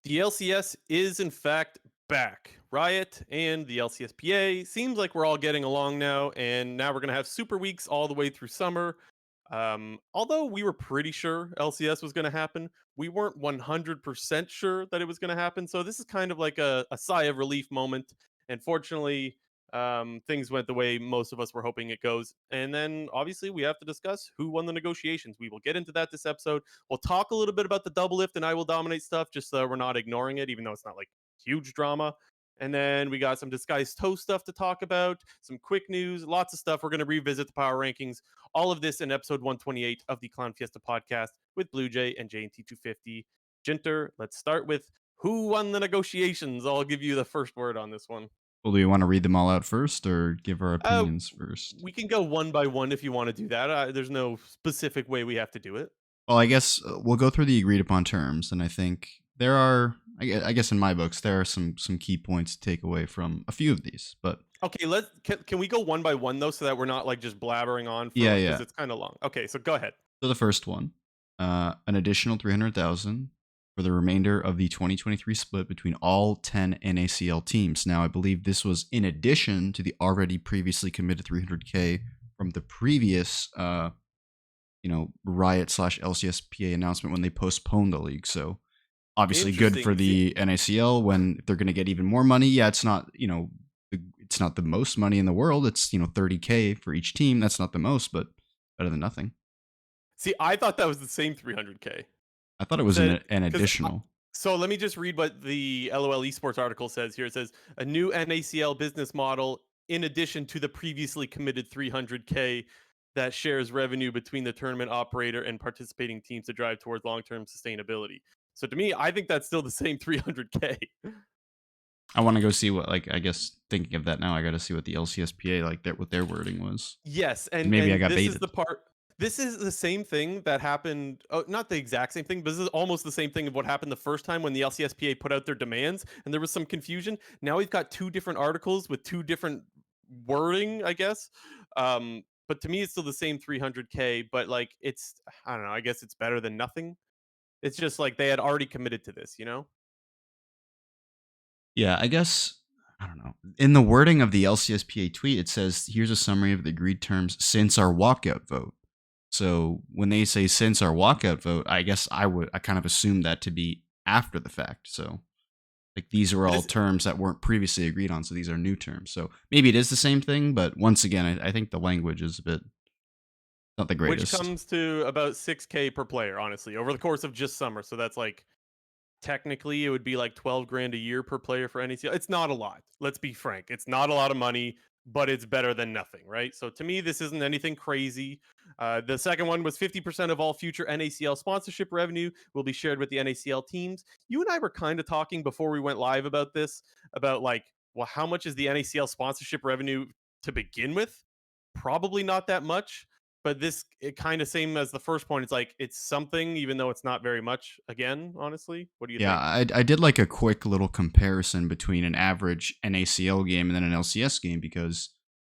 The LCS is in fact back. Riot and the LCSPA seems like we're all getting along now, and now we're gonna have super weeks all the way through summer. Although we were pretty sure LCS was gonna happen, we weren't 100% sure that it was gonna happen. So this is kind of like a sigh of relief moment. And fortunately, things went the way most of us were hoping it goes. And then obviously we have to discuss who won the negotiations. We will get into that this episode. We'll talk a little bit about the double lift and I will dominate stuff, just so we're not ignoring it, even though it's not like huge drama. And then we got some disguised toast stuff to talk about, some quick news, lots of stuff. We're going to revisit the power rankings, all of this in episode 128 of the Clown Fiesta podcast with Blue Jay and JNT250. Jinter, let's start with who won the negotiations. I'll give you the first word on this one. Well, do we want to read them all out first or give our Uh, opinions first? we can go one by one if you want to do that. There's no specific way we have to do it. Well, I guess we'll go through the agreed upon terms, and I think there are, I guess in my books, there are some key points to take away from a few of these. But Okay, can we go one by one though, so that we're not like just blabbering on yeah, for because yeah. it's kind of long. Okay, so go ahead. So the first one, an additional 300,000 for the remainder of the 2023 split between all 10 NACL teams. Now, I believe this was in addition to the already previously committed 300K from the previous Riot slash LCSPA announcement when they postponed the league. So obviously good for Interesting. See, the NACL when they're going to get even more money. Yeah, it's not, it's not the most money in the world. It's, 30K for each team. That's not the most, but better than nothing. I thought that was the same 300K. I thought it It was said an because additional. so let me just read what the LOL Esports article says here. It says a new NACL business model in addition to the previously committed 300K that shares revenue between the tournament operator and participating teams to drive towards long-term sustainability. So to me, I think that's still the same 300K. I want to go see what, I guess thinking of that now, I got to see what the LCSPA, what their wording was. Yes, And and maybe I and got this is baited. the part. This is the same thing that happened. Oh, not the exact same thing, but this is almost the same thing of what happened the first time when the LCSPA put out their demands, and there was some confusion. Now we've got two different articles with two different wording, I guess. But to me, it's still the same 300K. But like, it's I don't know. I guess it's better than nothing. It's just like they had already committed to this, you know. Yeah, I guess I don't know. In the wording of the LCSPA tweet, it says, "Here's a summary of the agreed terms since our walkout vote." So when they say since our walkout vote, I guess I kind of assumed that to be after the fact. So like these are all This terms that weren't previously agreed on, so these are new terms. So maybe it is the same thing, but once again, I think the language is a bit not the which greatest. comes to about 6K per player, honestly, over the course of just summer. So that's like technically it would be like 12 grand a year per player for NACL. It's not a lot. Let's be frank. It's not a lot of money, but it's better than nothing, right? So to me, this isn't anything crazy. The second one was 50% of all future NACL sponsorship revenue will be shared with the NACL teams. You and I were kind of talking before we went live about this, about like, well, how much is the NACL sponsorship revenue to begin with? Probably not that much. But this it kind of same as the first point. It's like it's something, even though it's not very much. Again, honestly, what do you Yeah, think? I did like a quick little comparison between an average NACL game and then an LCS game because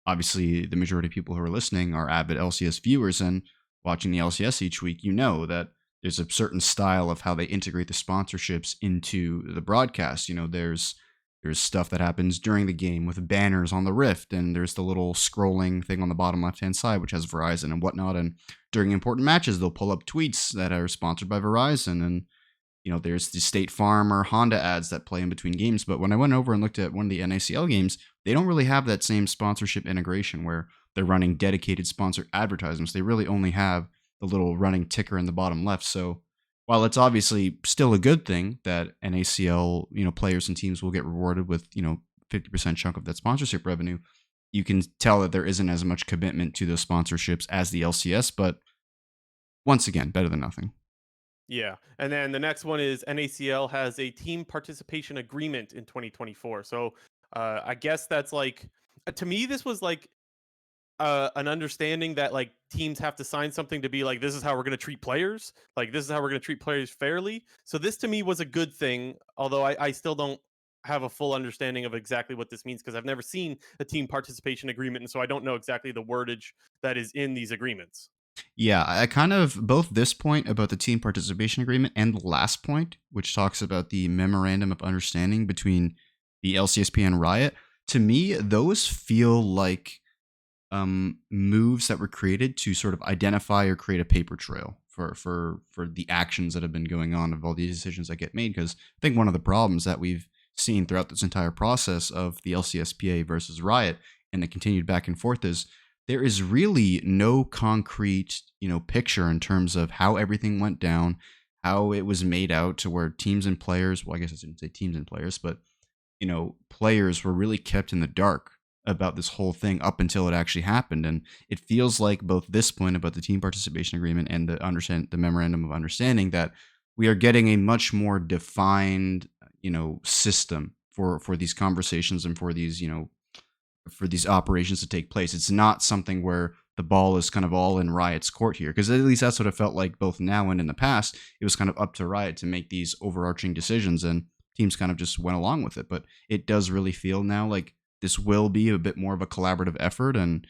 obviously the majority of people who are listening are avid LCS viewers and watching the LCS each week, you know that there's a certain style of how they integrate the sponsorships into the broadcast. There's stuff that happens during the game with banners on the Rift, and there's the little scrolling thing on the bottom left hand side, which has Verizon and whatnot. And during important matches, they'll pull up tweets that are sponsored by Verizon and there's the State Farm or Honda ads that play in between games. But when I went over and looked at one of the NACL games, they don't really have that same sponsorship integration where they're running dedicated sponsored advertisements. They really only have the little running ticker in the bottom left. So while it's obviously still a good thing that NACL, players and teams will get rewarded with, 50% chunk of that sponsorship revenue, you can tell that there isn't as much commitment to those sponsorships as the LCS. But once again, better than nothing. Yeah, and then the next one is NACL has a team participation agreement in 2024. So I guess that's like to me this was like an understanding that like teams have to sign something to be like this is how we're going to treat players, like this is how we're going to treat players fairly. So this to me was a good thing, although I still don't have a full understanding of exactly what this means because I've never seen a team participation agreement, and so I don't know exactly the wordage that is in these agreements. Yeah, I kind of both this point about the team participation agreement and the last point, which talks about the memorandum of understanding between the LCSP and Riot. To me, those feel like moves that were created to sort of identify or create a paper trail for the actions that have been going on of all these decisions that get made. Because I think one of the problems that we've seen throughout this entire process of the LCSPA versus Riot and the continued back and forth is there is really no concrete, picture in terms of how everything went down, how it was made out to where teams and players, well, I guess I shouldn't say teams and players, but players were really kept in the dark about this whole thing up until it actually happened. And it feels like both this point about the team participation agreement and the memorandum of understanding that we are getting a much more defined, system for these conversations and for these operations to take place. It's not something where the ball is kind of all in Riot's court here, because at least that's what it felt like both now and in the past. It was kind of up to Riot to make these overarching decisions, and teams kind of just went along with it. But it does really feel now like this will be a bit more of a collaborative effort, and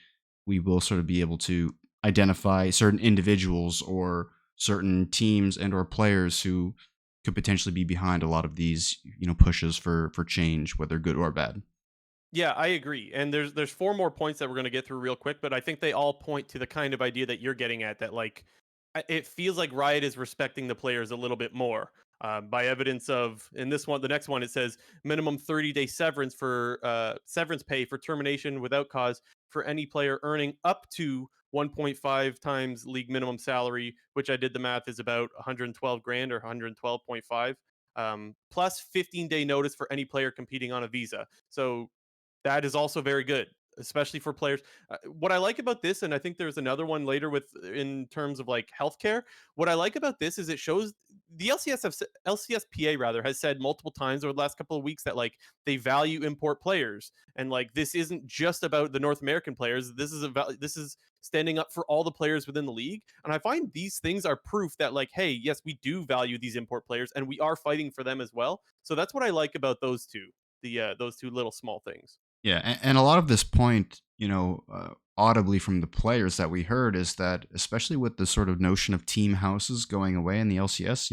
we will sort of be able to identify certain individuals or certain teams and or players who could potentially be behind a lot of these pushes for change, whether good or bad. Yeah, I agree. And there's four more points that we're going to get through real quick, but I think they all point to the kind of idea that you're getting at, that like it feels like Riot is respecting the players a little bit more. By evidence of, in this one, the next one, it says minimum 30-day severance for severance pay for termination without cause for any player earning up to 1.5 times league minimum salary, which I did the math is about 112 grand or 112.5, plus 15-day notice for any player competing on a visa. So that is also very good, especially for players. What I like about this, and I think there's another one later with in terms of like healthcare. What I like about this is it shows the LCSPA rather has said multiple times over the last couple of weeks that like they value import players, and like this isn't just about the North American players. This is standing up for all the players within the league, and I find these things are proof that like, hey, yes, we do value these import players, and we are fighting for them as well. So that's what I like about those two, the those two little small things. Yeah, and a lot of this point, audibly from the players that we heard is that, especially with the sort of notion of team houses going away in the LCS,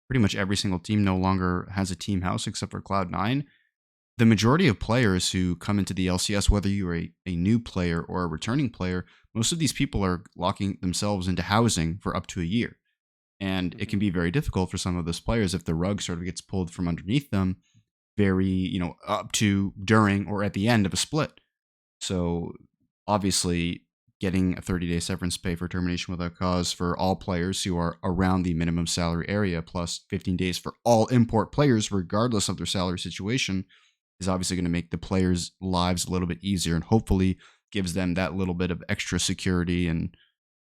pretty much every single team no longer has a team house except for Cloud9. The majority of players who come into the LCS, whether you're a new player or a returning player, most of these people are locking themselves into housing for up to a year. And it Mhm. can be very difficult for some of those players if the rug sort of gets pulled from underneath them very, up to, during, or at the end of a split. So obviously, getting a 30-day severance pay for termination without cause for all players who are around the minimum salary area, plus 15 days for all import players, regardless of their salary situation, is obviously going to make the players' lives a little bit easier and hopefully gives them that little bit of extra security and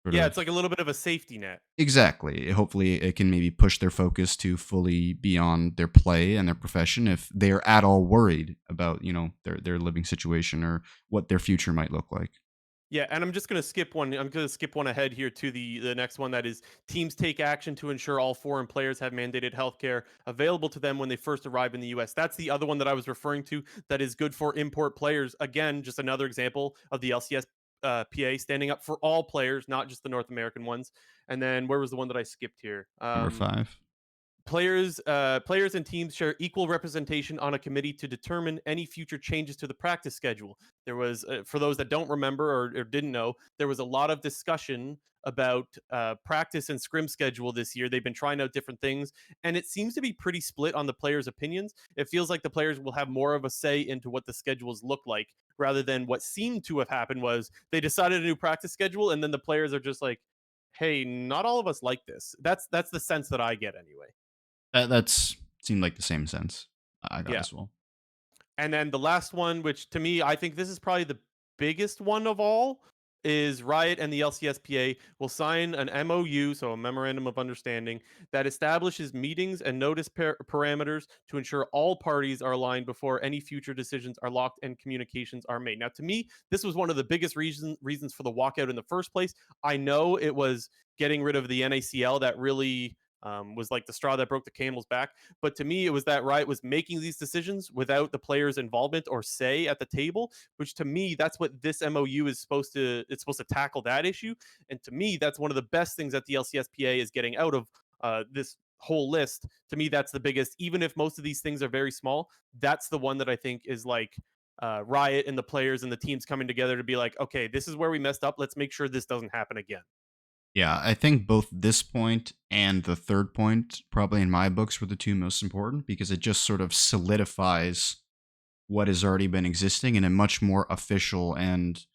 sort Yeah, of. it's like a little bit of a safety net. Exactly. Hopefully, it can maybe push their focus to fully beyond their play and their profession if they are at all worried about, their living situation or what their future might look like. Yeah, and I'm just going to skip one. I'm going to skip one ahead here to the next one, that is teams take action to ensure all foreign players have mandated healthcare available to them when they first arrive in the US. That's the other one that I was referring to that is good for import players. Again, just another example of the LCS PA standing up for all players, not just the North American ones. And then where was the one that I skipped here? Number 5. Players and teams share equal representation on a committee to determine any future changes to the practice schedule. There was, for those that don't remember or didn't know, there was a lot of discussion about practice and scrim schedule this year. They've been trying out different things, and it seems to be pretty split on the players' opinions. It feels like the players will have more of a say into what the schedules look like, rather than what seemed to have happened was they decided a new practice schedule, and then the players are just like, "Hey, not all of us like this." That's the sense that I get anyway. That's seemed like the same sense I got Yeah. as well. And then the last one, which to me, I think this is probably the biggest one of all, is Riot and the LCSPA will sign an MOU, so a memorandum of understanding, that establishes meetings and notice parameters to ensure all parties are aligned before any future decisions are locked and communications are made. Now, to me, this was one of the biggest reasons for the walkout in the first place. I know it was getting rid of the NACL that really was like the straw that broke the camel's back. But to me, it was that Riot was making these decisions without the players' involvement or say at the table, which to me, that's what this MOU is supposed to. It's supposed to tackle that issue, and to me, that's one of the best things that the LCSPA is getting out of this whole list. To me, that's the biggest. Even if most of these things are very small, that's the one that I think is like Riot and the players and the teams coming together to be like, okay, this is where we messed up. Let's make sure this doesn't happen again. Yeah, I think both this point and the third point, probably in my books, were the two most important because it just sort of solidifies what has already been existing in a much more official and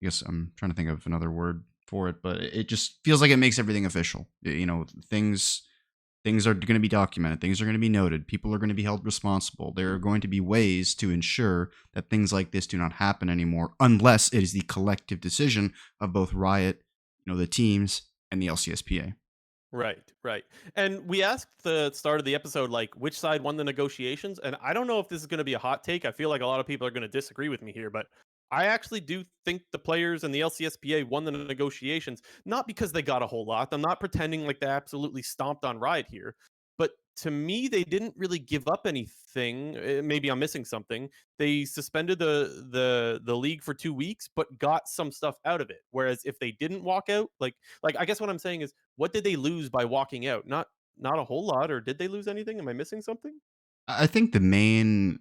I guess I'm trying to think of another word for it, but it just feels like it makes everything official. You know, things are going to be documented, things are going to be noted, people are going to be held responsible. There are going to be ways to ensure that things like this do not happen anymore unless it is the collective decision of both Riot, the teams and the LCSPA. Right, right. And we asked the start of the episode, like, which side won the negotiations? And I don't know if this is going to be a hot take. I feel like a lot of people are going to disagree with me here, but I actually do think the players and the LCSPA won the negotiations, not because they got a whole lot. I'm not pretending like they absolutely stomped on Riot here. But to me, they didn't really give up anything. Maybe I'm missing something. They suspended the league for 2 weeks, but got some stuff out of it. Whereas if they didn't walk out, like I guess what I'm saying is, what did they lose by walking out? Not a whole lot, or did they lose anything? Am I missing something? I think the main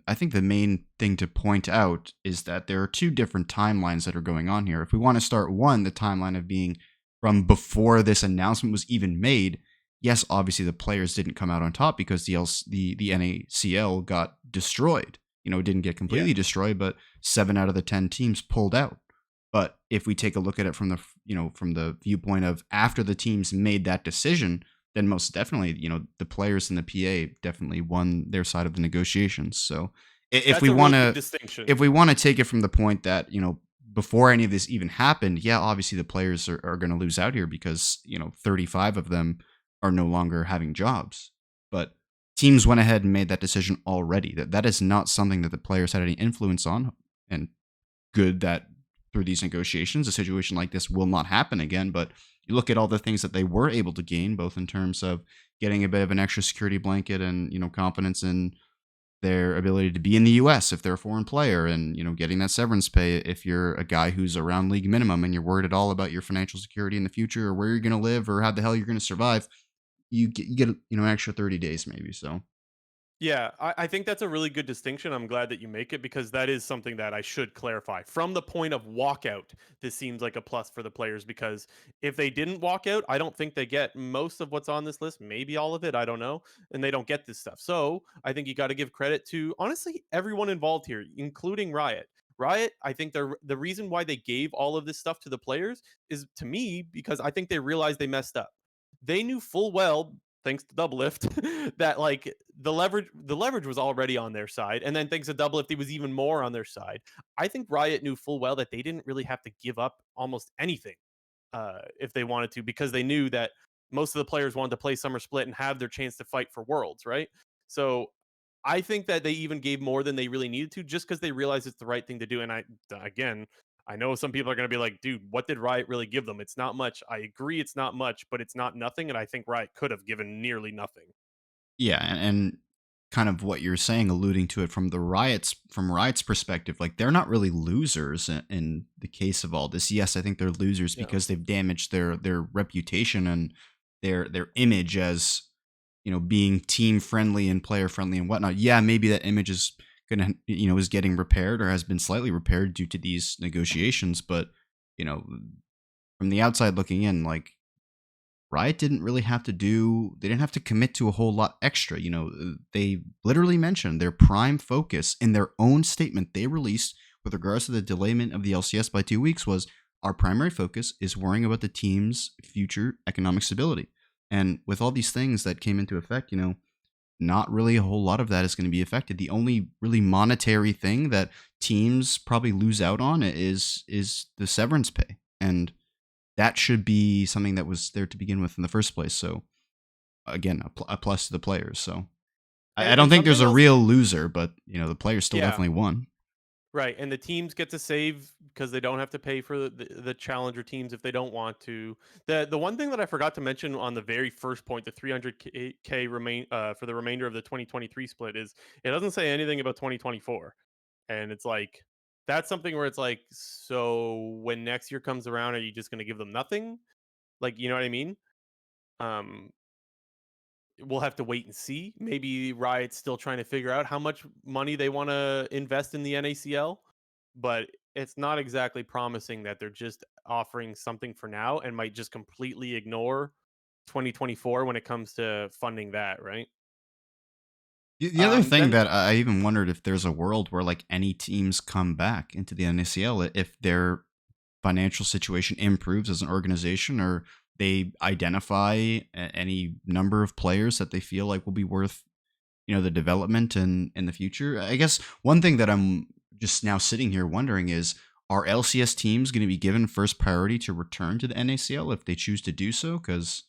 thing to point out is that there are two different timelines that are going on here. If we want to start one, the timeline of being from before this announcement was even made, yes, obviously the players didn't come out on top because the NACL got destroyed. It didn't get Yeah. completely destroyed, but 7 out of the 10 teams pulled out. But if we take a look at it from the viewpoint of after the teams made that decision, then most definitely, the players in the PA definitely won their side of the negotiations. So if That's we a want really good to distinction. if we want to take it from the point that, before any of this even happened, yeah, obviously the players are going to lose out here because, 35 of them are no longer having jobs. But teams went ahead and made that decision already. That is not something that the players had any influence on. And good that through these negotiations, a situation like this will not happen again. But you look at all the things that they were able to gain, both in terms of getting a bit of an extra security blanket and, confidence in their ability to be in the US if they're a foreign player and, getting that severance pay if you're a guy who's around league minimum and you're worried at all about your financial security in the future or where you're going to live or how the hell you're going to survive, you get an extra 30 days maybe. So Yeah, I think that's a really good distinction. I'm glad that you make it because that is something that I should clarify. From the point of walkout, this seems like a plus for the players because if they didn't walk out, I don't think they get most of what's on this list, maybe all of it, I don't know, and they don't get this stuff. So I think you got to give credit to honestly everyone involved here, including Riot. Riot, I think the reason why they gave all of this stuff to the players is to me because I think they realized they messed up. They knew full well, thanks to Doublelift, that like the leverage was already on their side, and then thanks to Doublelift, it was even more on their side. I think Riot knew full well that they didn't really have to give up almost anything if they wanted to, because they knew that most of the players wanted to play Summer Split and have their chance to fight for Worlds, right? So I think that they even gave more than they really needed to, just because they realized it's the right thing to do. And again, I know some people are going to be like, dude, what did Riot really give them? It's not much. I agree, it's not much, but it's not nothing. And I think Riot could have given nearly nothing. yeah, and kind of what you're saying, alluding to it from Riot's perspective, like they're not really losers in the case of all this. Yes, I think they're losers Yeah. because they've damaged their reputation and their image as being team friendly and player friendly and whatnot. Yeah, maybe that image is gonna is getting repaired or has been slightly repaired due to these negotiations, but you know from the outside looking in, like Riot didn't really have to they didn't have to commit to a whole lot extra. They literally mentioned their prime focus in their own statement they released with regards to the delayment of the LCS by 2 weeks was our primary focus is worrying about the team's future economic stability. And with all these things that came into effect, not really a whole lot of that is going to be affected. The only really monetary thing that teams probably lose out on is the severance pay. And that should be something that was there to begin with in the first place. So again, a plus to the players. So I And, don't and think there's something a else, real loser, but the players still yeah. definitely won. Right, and the teams get to save because they don't have to pay for the challenger teams if they don't want to. The one thing that I forgot to mention on the very first point, the 300k remain for the remainder of the 2023 split is it doesn't say anything about 2024, and it's like that's something where it's like, so when next year comes around, are you just going to give them nothing? Like, you know what I mean? Um, we'll have to wait and see. Maybe Riot's still trying to figure out how much money they want to invest in the NACL, but it's not exactly promising that they're just offering something for now and might just completely ignore 2024 when it comes to funding that, right? The other thing Then that I even wondered if there's a world where like any teams come back into the NACL if their financial situation improves as an organization, or they identify any number of players that they feel like will be worth, the development in the future. I guess one thing that I'm just now sitting here wondering is, are LCS teams going to be given first priority to return to the NACL if they choose to do so? Because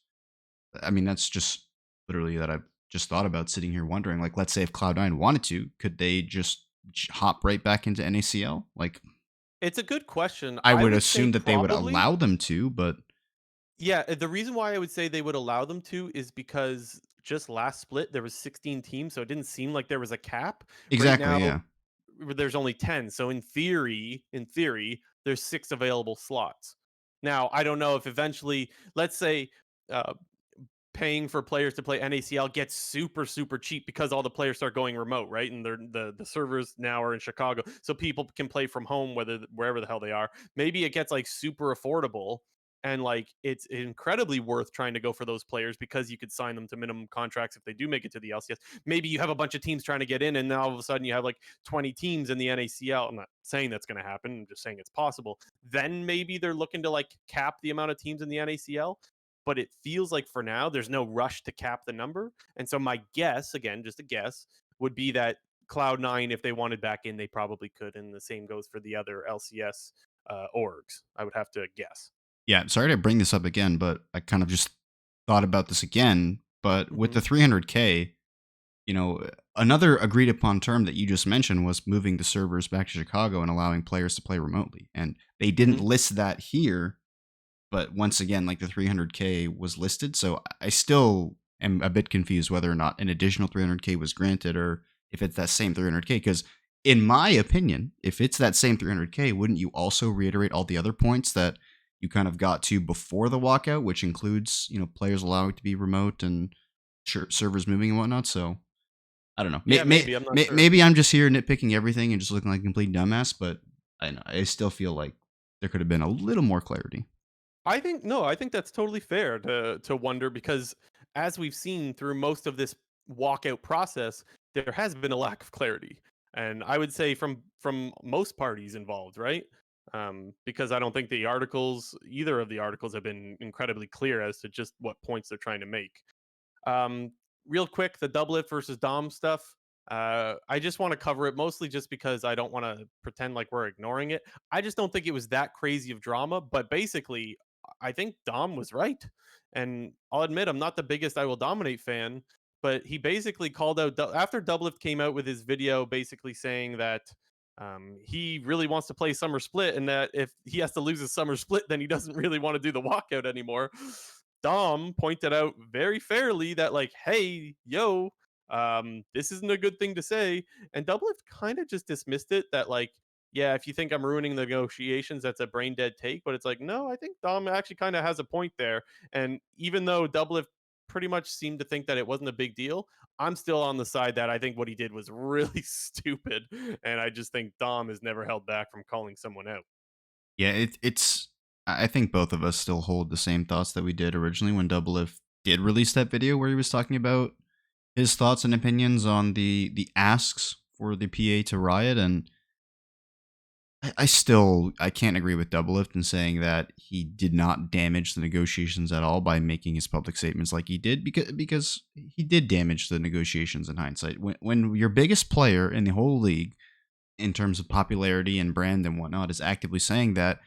I mean, that's just literally that I've just thought about sitting here wondering. Like, let's say if Cloud9 wanted to, could they just hop right back into NACL? Like, it's a good question. I I would would say assume that they would probably. allow them to, but Yeah, the reason why I would say they would allow them to is because just last split there was 16 teams, so it didn't seem like there was a cap. Right exactly, now yeah. there's only 10. So in theory, there's 6 available slots. Now, I don't know if eventually, let's say, uh, paying for players to play NACL gets super super cheap because all the players start going remote, right? And the servers now are in Chicago, so people can play from home wherever the hell they are. Maybe it gets like super affordable, and like it's incredibly worth trying to go for those players because you could sign them to minimum contracts if they do make it to the LCS. Maybe you have a bunch of teams trying to get in, and now all of a sudden you have like 20 teams in the NACL. I'm not saying that's going to happen. I'm just saying it's possible. Then maybe they're looking to like cap the amount of teams in the NACL, but it feels like for now there's no rush to cap the number. And so my guess, again, just a guess, would be that Cloud9, if they wanted back in, they probably could. And the same goes for the other LCS orgs, I would have to guess. Yeah, sorry to bring this up again, but I kind of just thought about this again. But with Hmm. the 300K, another agreed upon term that you just mentioned was moving the servers back to Chicago and allowing players to play remotely. And they didn't Hmm. list that here, but once again, like the 300K was listed. So I still am a bit confused whether or not an additional 300K was granted or if it's that same 300K. Because in my opinion, if it's that same 300K, wouldn't you also reiterate all the other points that you kind of got to before the walkout, which includes, players allowing to be remote and servers moving and whatnot? So I don't know. Yeah, maybe. I'm not sure. Maybe I'm just here nitpicking everything and just looking like a complete dumbass, but I know I still feel like there could have been a little more clarity. I think no, I think that's totally fair to wonder because as we've seen through most of this walkout process, there has been a lack of clarity, and I would say from most parties involved, right? Because I don't think either of the articles, have been incredibly clear as to just what points they're trying to make. Um, Real quick, the Doublelift versus Dom stuff. I just want to cover it mostly just because I don't want to pretend like we're ignoring it. I just don't think it was that crazy of drama, but basically, I think Dom was right. And I'll admit, I'm not the biggest I Will Dominate fan, but he basically called out after Doublelift came out with his video basically saying that he really wants to play Summer Split, and that if he has to lose his Summer Split, then he doesn't really want to do the walkout anymore. Dom pointed out very fairly that, like, hey, yo, this isn't a good thing to say. And Doublelift kind of just dismissed it that, like, yeah, if you think I'm ruining the negotiations, that's a brain dead take. But it's like, no, I think Dom actually kind of has a point there. And even though Doublelift pretty much seemed to think that it wasn't a big deal, I'm still on the side that I think what he did was really stupid. And I just think Dom is never held back from calling someone out. Yeah, it's. I think both of us still hold the same thoughts that we did originally when Doublelift did release that video where he was talking about his thoughts and opinions on the asks for the PA to Riot, and I can't agree with Doublelift in saying that he did not damage the negotiations at all by making his public statements like he did, because he did damage the negotiations in hindsight. When your biggest player in the whole league in terms of popularity and brand and whatnot is actively saying that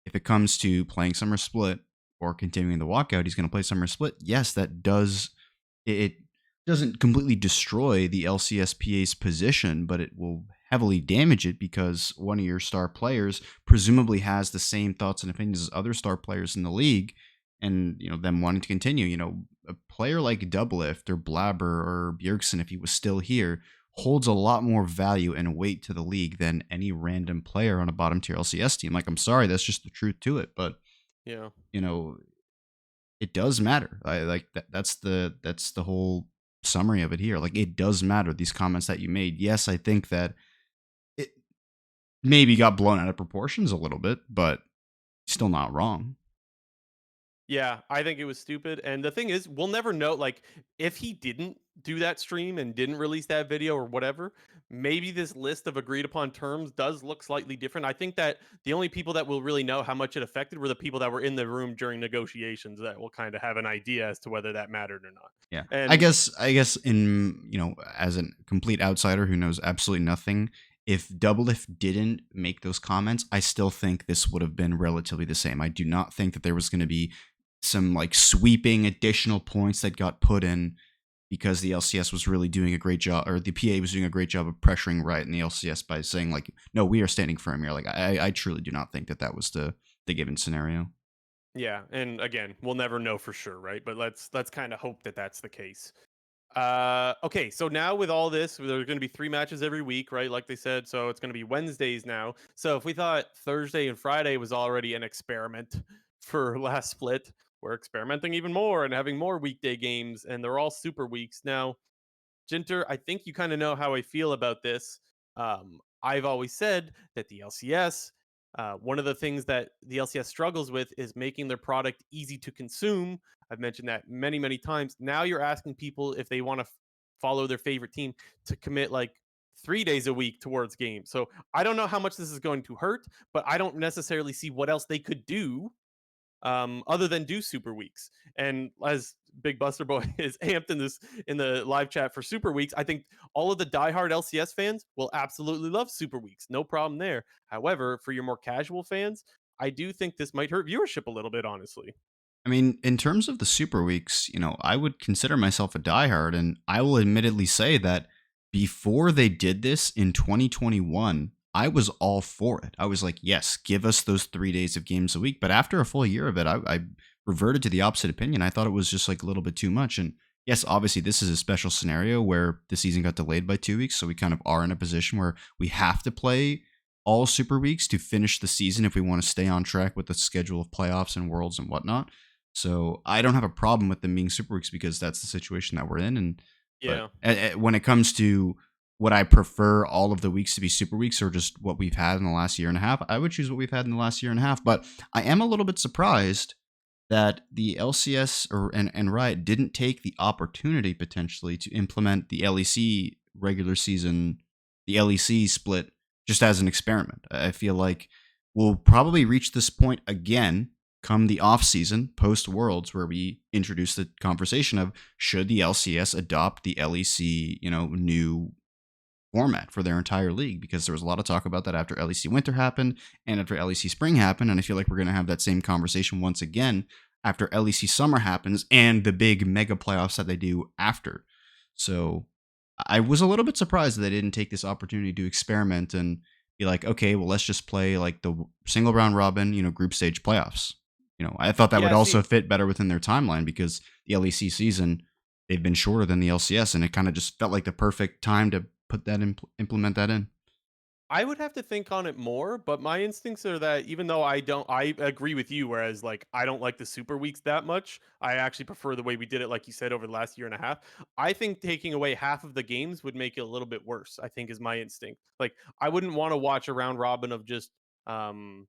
if it comes to playing Summer Split or continuing the walkout, he's going to play Summer Split. Yes, that does it doesn't completely destroy the LCSPA's position, but it will heavily damage it because one of your star players presumably has the same thoughts and opinions as other star players in the league, and them wanting to continue. A player like Doublelift or Blabber or Bjergsen, if he was still here, holds a lot more value and weight to the league than any random player on a bottom tier LCS team. Like, I'm sorry, that's just the truth to it, but Yeah. you know it does matter. I like that. That's the whole summary of it here. Like, it does matter, these comments that you made. Yes, I think that it maybe got blown out of proportions a little bit, but still not wrong. Yeah, I think it was stupid. And the thing is, we'll never know. Like, if he didn't do that stream and didn't release that video or whatever, maybe this list of agreed upon terms does look slightly different. I think that the only people that will really know how much it affected were the people that were in the room during negotiations that will kind of have an idea as to whether that mattered or not. Yeah. I And guess I guess in, as a complete outsider who knows absolutely nothing, if Doublelift didn't make those comments, I still think this would have been relatively the same. I do not think that there was going to be some like sweeping additional points that got put in because the LCS was really doing a great job, or the PA was doing a great job of pressuring Riot in the LCS by saying like, no, we are standing firm here. Like, I truly do not think that that was the given scenario. yeah, and again, we'll never know for sure, right? But let's kind of hope that that's the case. Okay, so now with all this, there's going to be 3 matches every week, right? Like they said, so it's going to be Wednesdays now. So if we thought Thursday and Friday was already an experiment for last split, we're experimenting even more and having more weekday games, and they're all super weeks now. Jinter, I think you kind of know how I feel about this. I've always said that the LCS, one of the things that the LCS struggles with is making their product easy to consume. I've mentioned that many, many times. Now you're asking people if they want to follow their favorite team to commit like 3 days a week towards games. So I don't know how much this is going to hurt, but I don't necessarily see what else they could do other than do super weeks. And as Big Buster Boy is amped in the live chat for super weeks, I think all of the diehard LCS fans will absolutely love super weeks. No problem there. However, for your more casual fans, I do think this might hurt viewership a little bit, honestly. I mean, in terms of the super weeks, I would consider myself a diehard, and I will admittedly say that before they did this in 2021, I was all for it. I was like, yes, give us those 3 days of games a week. But after a full year of it, I reverted to the opposite opinion. I thought it was just like a little bit too much. And yes, obviously, this is a special scenario where the season got delayed by 2 weeks. So we kind of are in a position where we have to play all super weeks to finish the season if we want to stay on track with the schedule of playoffs and worlds and whatnot. So I don't have a problem with them being super weeks because that's the situation that we're in. And but Yeah. when it comes to would I prefer all of the weeks to be super weeks or just what we've had in the last year and a half, I would choose what we've had in the last year and a half. But I am a little bit surprised that the LCS and Riot didn't take the opportunity potentially to implement the LEC regular season, the LEC split just as an experiment. I feel like we'll probably reach this point again come the off season post Worlds, where we introduce the conversation of should the LCS adopt the LEC, new format for their entire league, because there was a lot of talk about that after LEC Winter happened and after LEC Spring happened, and I feel like we're going to have that same conversation once again after LEC Summer happens and the big mega playoffs that they do after. So I was a little bit surprised that they didn't take this opportunity to experiment and be like, okay, well, let's just play like the single round robin, group stage playoffs. I thought that would Yeah, also see, fit better within their timeline because the LEC season, they've been shorter than the LCS, and it kind of just felt like the perfect time to put that in, implement that in. I would have to think on it more, but my instincts are that even though I agree with you, whereas like I don't like the super weeks that much. I actually prefer the way we did it, like you said, over the last year and a half. I think taking away half of the games would make it a little bit worse, I think is my instinct. Like I wouldn't want to watch a round robin of just um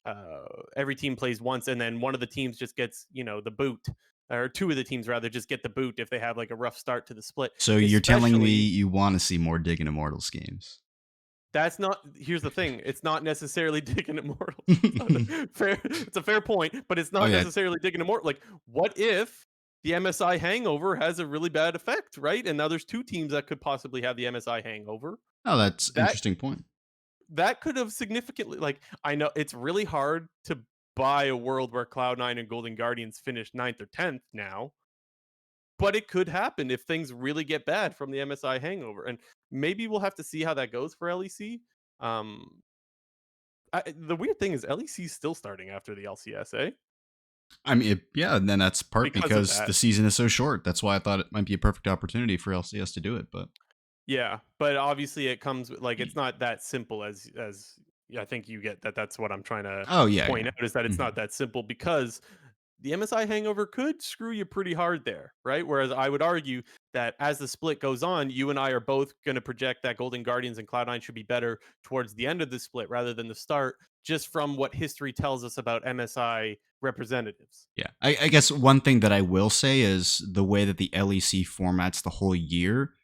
uh every team plays once and then one of the teams just gets, the boot. Or two of the teams rather just get the boot if they have like a rough start to the split. So you're telling me Especially you want to see more Dig and Immortals games? That's not here's the thing, it's not necessarily digging immortals. It's a fair point, but it's Oh not yeah. necessarily digging immortal. Like, what if the MSI hangover has a really bad effect, right? And now there's 2 teams that could possibly have the MSI hangover. Oh, that's That interesting point. that could have significantly like, I know it's really hard to buy a world where Cloud9 and Golden Guardians finish 9th or 10th now, but it could happen if things really get bad from the MSI hangover, and maybe we'll have to see how that goes for LEC. Um, the weird thing is LEC is still starting after the LCS, eh? I mean, yeah, and then that's part Because of because that. the season is so short. That's why I thought it might be a perfect opportunity for LCS to do it. But Yeah, but obviously it comes with like it's not that simple as yeah, I think you get that. That's what I'm trying to oh yeah, point yeah. out is that it's Mhm. not that simple because the MSI hangover could screw you pretty hard there, right? Whereas I would argue that as the split goes on, you and I are both going to project that Golden Guardians and Cloud9 should be better towards the end of the split rather than the start, just from what history tells us about MSI representatives. Yeah, I guess one thing that I will say is the way that the LEC formats the whole year,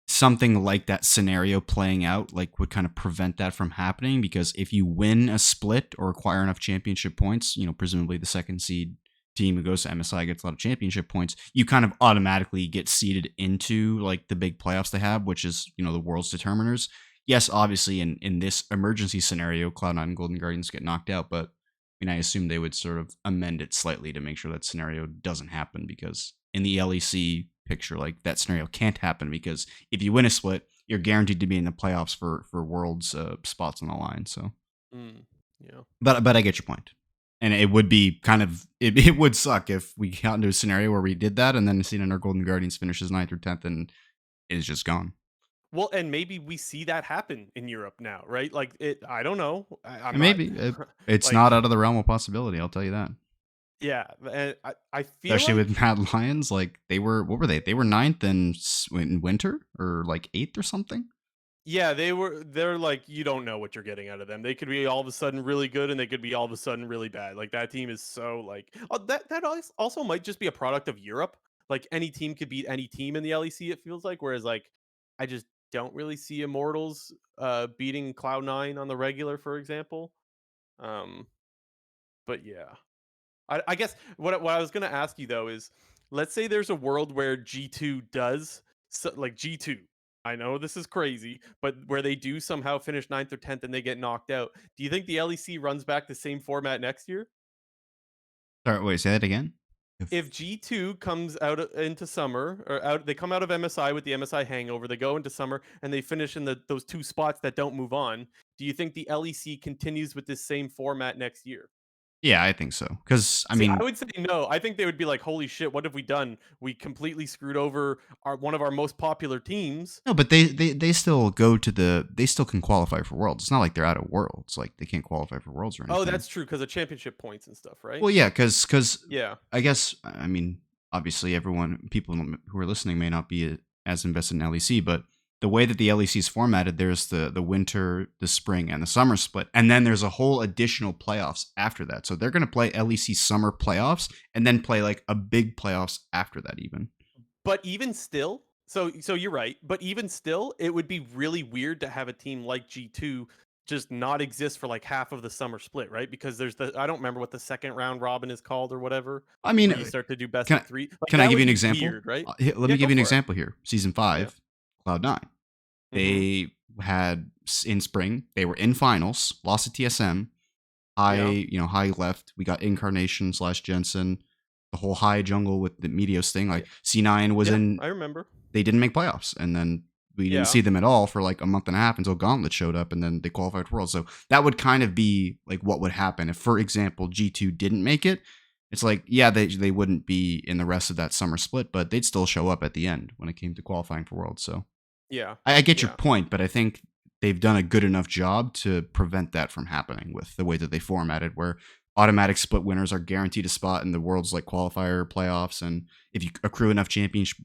something like that scenario playing out like would kind of prevent that from happening, because if you win a split or acquire enough championship points, presumably the second seed team who goes to MSI gets a lot of championship points, you kind of automatically get seeded into like the big playoffs they have, which is the world's determiners. Yes, obviously in this emergency scenario, Cloud9 and Golden Guardians get knocked out, but I assume they would sort of amend it slightly to make sure that scenario doesn't happen, because in the LEC picture, like that scenario can't happen, because if you win a split, you're guaranteed to be in the playoffs for worlds spots on the line. So, Mm, yeah. but I get your point, and it would be kind of it would suck if we got into a scenario where we did that, and then seeing our Golden Guardians finishes ninth or 10th and is just gone. Well, and maybe we see that happen in Europe now, right? Like I don't know. I'm And not maybe it's not like out of the realm of possibility. I'll tell you that. yeah, and I feel Especially like with Mad Lions, like they were, what were they? They were ninth in winter, or like eighth or something. yeah, they're like you don't know what you're getting out of them. They could be all of a sudden really good and they could be all of a sudden really bad. Like that team is so like also might just be a product of Europe. Like any team could beat any team in the LEC it feels like, whereas like I just don't really see Immortals beating Cloud9 on the regular for example. Um but yeah. I guess what I was gonna ask you though is, let's say there's a world where G2 does like G2. I know this is crazy, but where they do somehow finish ninth or 10th and they get knocked out. Do you think the LEC runs back the same format next year? Sorry, wait, say that again. If G2 comes out into summer or out they come out of MSI with the MSI hangover, they go into summer and they finish in those two spots that don't move on. Do you think the LEC continues with this same format next year? Yeah, I think so. Because I See, I mean, would say no. I think they would be like, "Holy shit, what have we done? We completely screwed over our one of our most popular teams." no, but they still go to they still can qualify for worlds. It's not like they're out of worlds. Like they can't qualify for worlds or Oh, anything. that's true because of championship points and stuff, right? Well, yeah, because Yeah. I guess I mean, obviously people who are listening may not be as invested in LEC, but the way that the LEC is formatted, there's the winter, the spring, and the summer split, and then there's a whole additional playoffs after that. So they're going to play LEC summer playoffs and then play like a big playoffs after that, even. But even still, so you're right, but even still, it would be really weird to have a team like G2 just not exist for like half of the summer split, right? Because there's the I don't remember what the second round robin is called or whatever, I mean, where you start to do best can of 3. Like can I that give you would an be example? weird, right? Let Yeah, me give go you an for it. example here. Season Yeah. 5, Cloud9. Mhm. They had in spring, they were in finals, lost to TSM. Yeah. High left. We got Incarnation slash Jensen, the whole high jungle with the Meteos thing. Yeah. Like C9 was Yeah, in, I remember. they didn't make playoffs, and then we didn't Yeah. see them at all for like a month and a half until Gauntlet showed up, and then they qualified for Worlds. So that would kind of be like what would happen if, for example, G2 didn't make it. It's like, yeah, they wouldn't be in the rest of that summer split, but they'd still show up at the end when it came to qualifying for Worlds. So Yeah. I get your Yeah. point, but I think they've done a good enough job to prevent that from happening with the way that they formatted, where automatic split winners are guaranteed a spot in the world's like qualifier playoffs, and if you accrue enough championship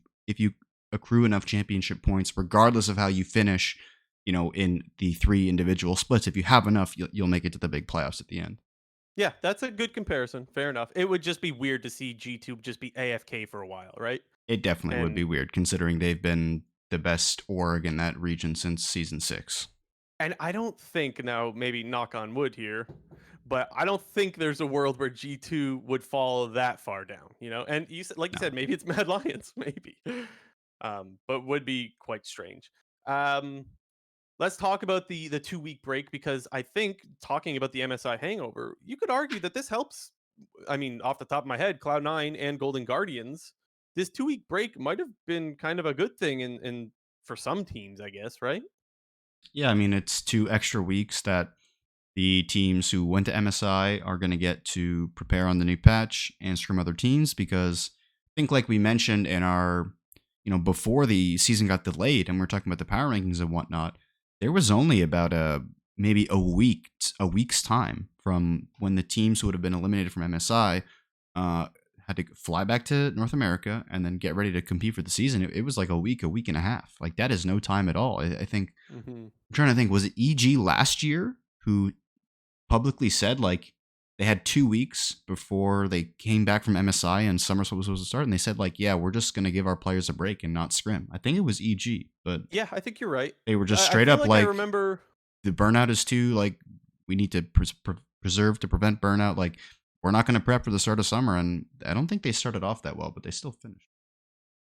points, regardless of how you finish, in the three individual splits, if you have enough, you'll make it to the big playoffs at the end. Yeah, that's a good comparison. Fair enough. It would just be weird to see G2 just be AFK for a while, right? It definitely would And be weird considering they've been the best org in that region since season 6. I don't think now maybe knock on wood here, but I don't think there's a world where G2 would fall that far down, you know? And you said like you No. said maybe it's Mad Lions, maybe. But would be quite strange. Um let's talk about the 2-week break because I think talking about the MSI hangover, you could argue that this helps I mean, off the top of my head, Cloud9 and Golden Guardians. this 2-week break might have been kind of a good thing in for some teams, I guess, right? Yeah, I mean, it's 2 extra weeks that the teams who went to MSI are going to get to prepare on the new patch and scrim other teams because I think, like we mentioned in our, before the season got delayed and we're talking about the power rankings and whatnot, there was only about maybe a week's time from when the teams who would have been eliminated from MSI uh, had to fly back to North America and then get ready to compete for the season. It was like a week and a half. Like that is no time at all. I think Hmm. I'm trying to think. Was it EG last year who publicly said like they had 2 weeks before they came back from MSI and summer was supposed to start, and they said like, yeah, we're just gonna give our players a break and not scrim. I think it was EG, but Yeah, I think you're right. they were just I straight feel up like I like remember. the burnout is too like we need to preserve to prevent burnout. Like we're not going to prep for the start of summer, and I don't think they started off that well, but they still finished.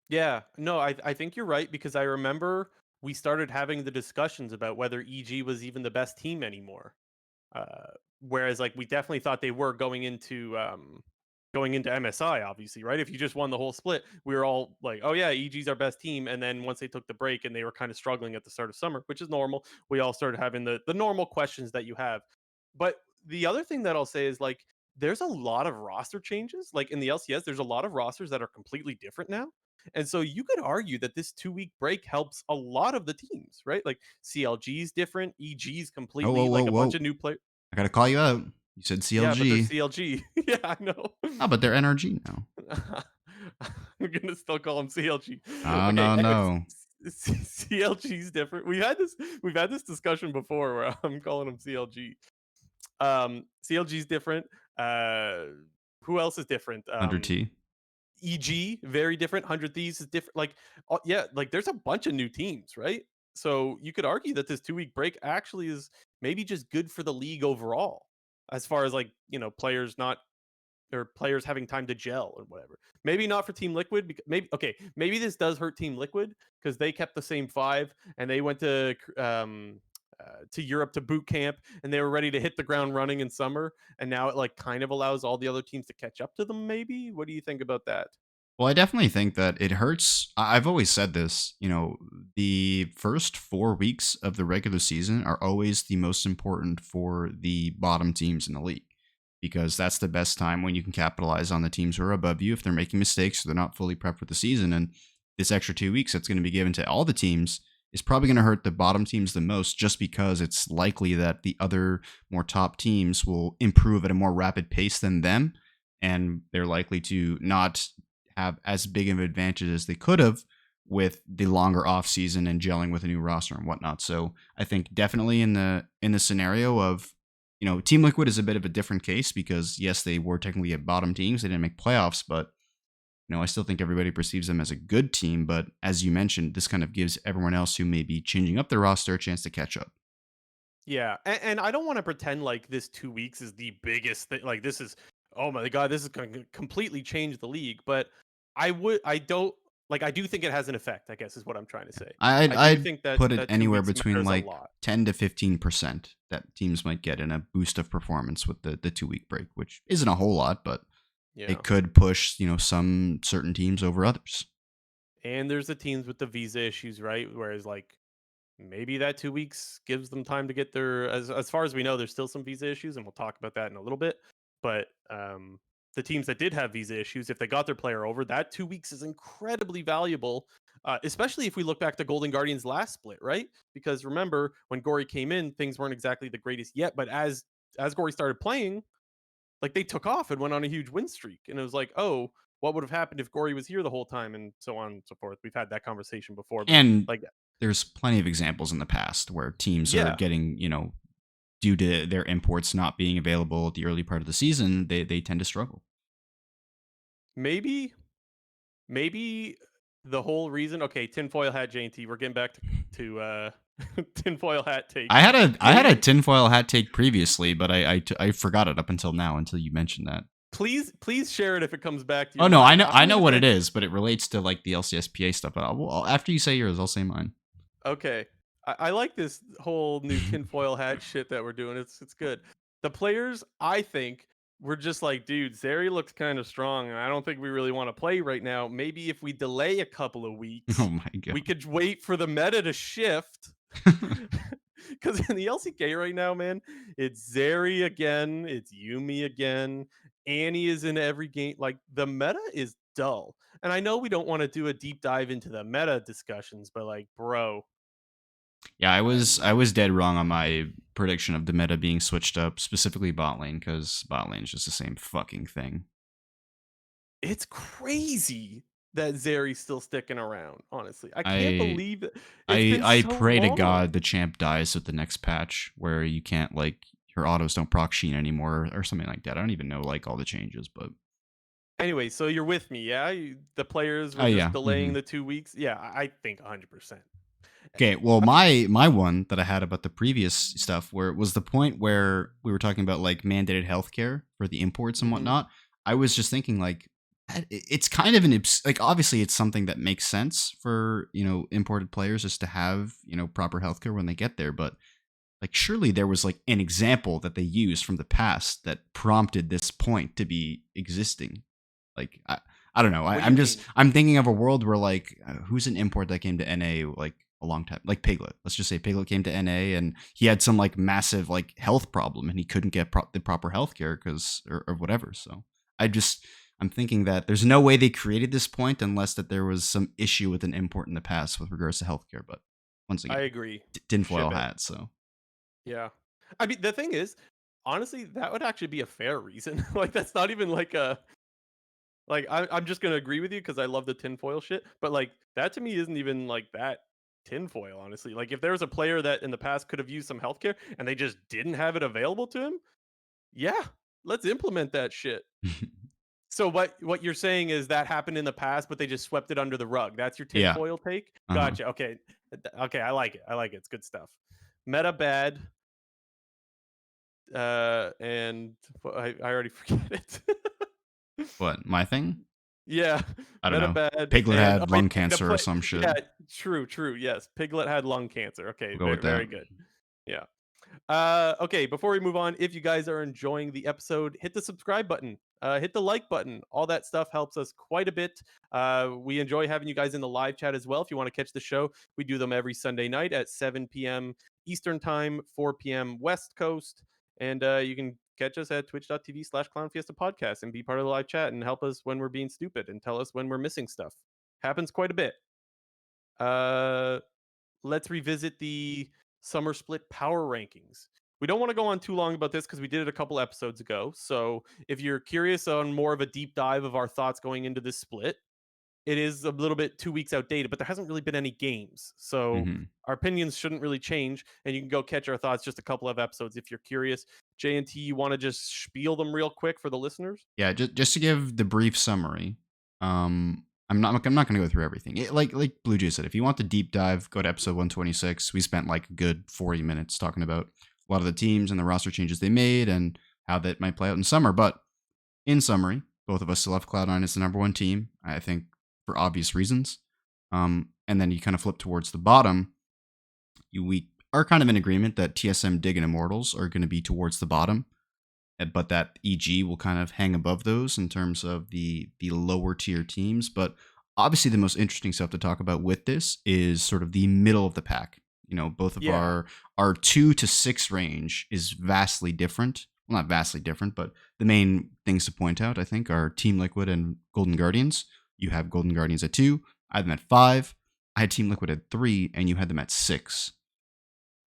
Yeah, no, I think you're right because I remember we started having the discussions about whether EG was even the best team anymore. Uh, Whereas like we definitely thought they were going into MSI, obviously, right? If you just won the whole split, we were all like, oh yeah, EG's our best team. And then once they took the break and they were kind of struggling at the start of summer, which is normal, we all started having the normal questions that you have. But the other thing that I'll say is like there's a lot of roster changes. Like in the LCS, there's a lot of rosters that are completely different now. And so you could argue that this 2-week break helps a lot of the teams, right? Like CLG's different, EG's Oh, whoa, completely whoa, like a bunch whoa! of new players. I gotta call you out. You said Yeah, but they're CLG. CLG. Yeah, I know. Oh, but they're NRG now. I'm gonna still call them CLG. No, Okay, no, anyways, no. CLG's different. We've had this discussion before where I'm calling them CLG. CLG's different. Uh, who else is different? 100T. EG very different. 100 Thieves is different. Like, yeah, like there's a bunch of new teams, right? So you could argue that this 2-week break actually is maybe just good for the league overall, as far as like players not or players having time to gel or whatever. Maybe not for Team Liquid. Because maybe okay, maybe this does hurt Team Liquid because they kept the same five and they went to Europe to boot camp and they were ready to hit the ground running in summer. And now it like kind of allows all the other teams to catch up to them. Maybe. What do you think about that? Well, I definitely think that it hurts. I've always said this, the first 4 weeks of the regular season are always the most important for the bottom teams in the league because that's the best time when you can capitalize on the teams who are above you if they're making mistakes or they're not fully prepped for the season. And this extra 2 weeks that's going to be given to all the teams is probably going to hurt the bottom teams the most just because it's likely that the other more top teams will improve at a more rapid pace than them. And they're likely to not have as big of an advantage as they could have with the longer off season and gelling with a new roster and whatnot. So I think definitely in the scenario of Team Liquid is a bit of a different case because yes, they were technically at bottom teams, they didn't make playoffs, but I still think everybody perceives them as a good team. But as you mentioned, this kind of gives everyone else who may be changing up their roster a chance to catch up. Yeah, and I don't want to pretend like this 2 weeks is the biggest thing. Like this is, oh my god, this is going to completely change the league. But I don't like. I do think it has an effect. I guess is what I'm trying to say. I'd, I do I'd think that put it that two anywhere weeks between matters a like lot. 10 to 15% that teams might get in a boost of performance with the 2 week break, which isn't a whole lot, but Yeah, it could push, some certain teams over others. and there's the teams with the visa issues, right? Whereas like maybe that 2 weeks gives them time to get their as far as we know there's still some visa issues and we'll talk about that in a little bit, but the teams that did have visa issues, if they got their player over, that 2 weeks is incredibly valuable, especially if we look back to Golden Guardians last split, right? Because remember when Gory came in, things weren't exactly the greatest yet, but as Gory started playing, like they took off and went on a huge win streak, and it was like, oh, what would have happened if Gory was here the whole time, and so on and so forth. We've had that conversation before, but And like, there's plenty of examples in the past where teams are yeah, getting, due to their imports not being available at the early part of the season, they tend to struggle. maybe maybe the whole reason, okay, tinfoil hat JT, we're getting back to tinfoil hat I takes. had a Maybe tinfoil hat take previously, but I forgot it up until now until you mentioned that. please share it if it comes back to Oh your no, mind. I I'm know gonna what say it is, but it relates to like the LCSPA stuff. But after you say yours, I'll say mine. okay. I like this whole new tinfoil hat shit that we're doing. It's good. The players, I think, we're just like, dude, Zeri looks kind of strong, and I don't think we really want to play right now. Maybe if we delay a couple of Oh weeks, my we god. could wait for the meta to shift. Because in the LCK right now, man, it's Zeri again, it's Yumi again, Annie is in every game. Like the meta is dull, and I know we don't want to do a deep dive into the meta discussions, but like, bro, Yeah, I uh, was I was dead wrong on my prediction of the meta being switched up, specifically bot lane, because bot lane is just the same fucking thing. it's crazy that Zeri's still sticking around. Honestly, I can't I believe it. It's I been I so pray to long. God the champ dies with the next patch where you can't like your autos don't proc Sheen anymore or something like that. I don't even know like all the changes, but Anyway, so you're with me, yeah? The players oh were just yeah. delaying the 2 weeks. Yeah, I think 100%. Okay, well, I mean, my one that I had about the previous stuff, where it was the point where we were talking about like mandated healthcare for the imports and mhm. whatnot. I was just thinking like it's kind of an like obviously it's something that makes sense for imported players just to have proper healthcare when they get there, but like surely there was like an example that they used from the past that prompted this point to be existing. Like I don't know. What do you I'm just mean? I'm thinking of a world where like who's an import that came to NA like a long time, like Piglet. Let's just say Piglet came to NA and he had some like massive like health problem and he couldn't get the proper health care because or whatever. So I'm thinking that there's no way they created this point unless that there was some issue with an import in the past with regards to healthcare. But once I again, agree. tinfoil Ship it. hat. So Yeah. I mean, the thing is, honestly, that would actually be a fair reason. Like, that's not even like a like. I'm just gonna agree with you because I love the tinfoil shit. But like, that to me isn't even like that tinfoil. Honestly, like if there was a player that in the past could have used some healthcare and they just didn't have it available to him, yeah, let's implement that shit. So what you're saying is that happened in the past, but they just swept it under the rug. That's your yeah. tinfoil take. Uh-huh. Gotcha. Okay. Okay. I like it. I like it. It's good stuff. Meta bad. And I already forget it. What, my thing? Yeah, I don't meta know. bad, Piglet and oh, had yeah, lung the cancer or play. some shit. Yeah, true, true. Yes, Piglet had lung cancer. Okay, We'll go with very, that. very good. Yeah. Okay, before we move on, if you guys are enjoying the episode, hit the subscribe button, hit the like button. All that stuff helps us quite a bit. We enjoy having you guys in the live chat as well. If you want to catch the show, we do them every Sunday night at 7 p.m. Eastern Time, 4 p.m. West Coast. And you can catch us at twitch.tv/Clown Fiesta Podcast and be part of the live chat and help us when we're being stupid and tell us when we're missing stuff. Happens quite a bit. Uh, let's revisit the summer split power rankings. We don't want to go on too long about this because we did it a couple episodes ago. So if you're curious on more of a deep dive of our thoughts going into this split, it is a little bit 2 weeks outdated, but there hasn't really been any games. So Hmm. our opinions shouldn't really change. And you can go catch our thoughts just a couple of episodes if you're curious. J&T, you want to just spiel them real quick for the listeners? Yeah, just to give the brief summary. I'm not going to go through everything. Like Blue Jay said, if you want the deep dive, go to episode 126. We spent like a good 40 minutes talking about a lot of the teams and the roster changes they made and how that might play out in summer. But in summary, both of us still have Cloud9 as the number one team, I think, for obvious reasons. And then you kind of flip towards the bottom. We are kind of in agreement that TSM, Dig, and Immortals are going to be towards the bottom, but that EG will kind of hang above those in terms of the lower tier teams. But obviously, the most interesting stuff to talk about with this is sort of the middle of the pack. Both of Yeah. our 2 to 6 range is vastly different. Well, not vastly different, but the main things to point out, I think, are Team Liquid and Golden Guardians. You have Golden Guardians at 2. I had them at 5. I had Team Liquid at 3, and you had them at 6.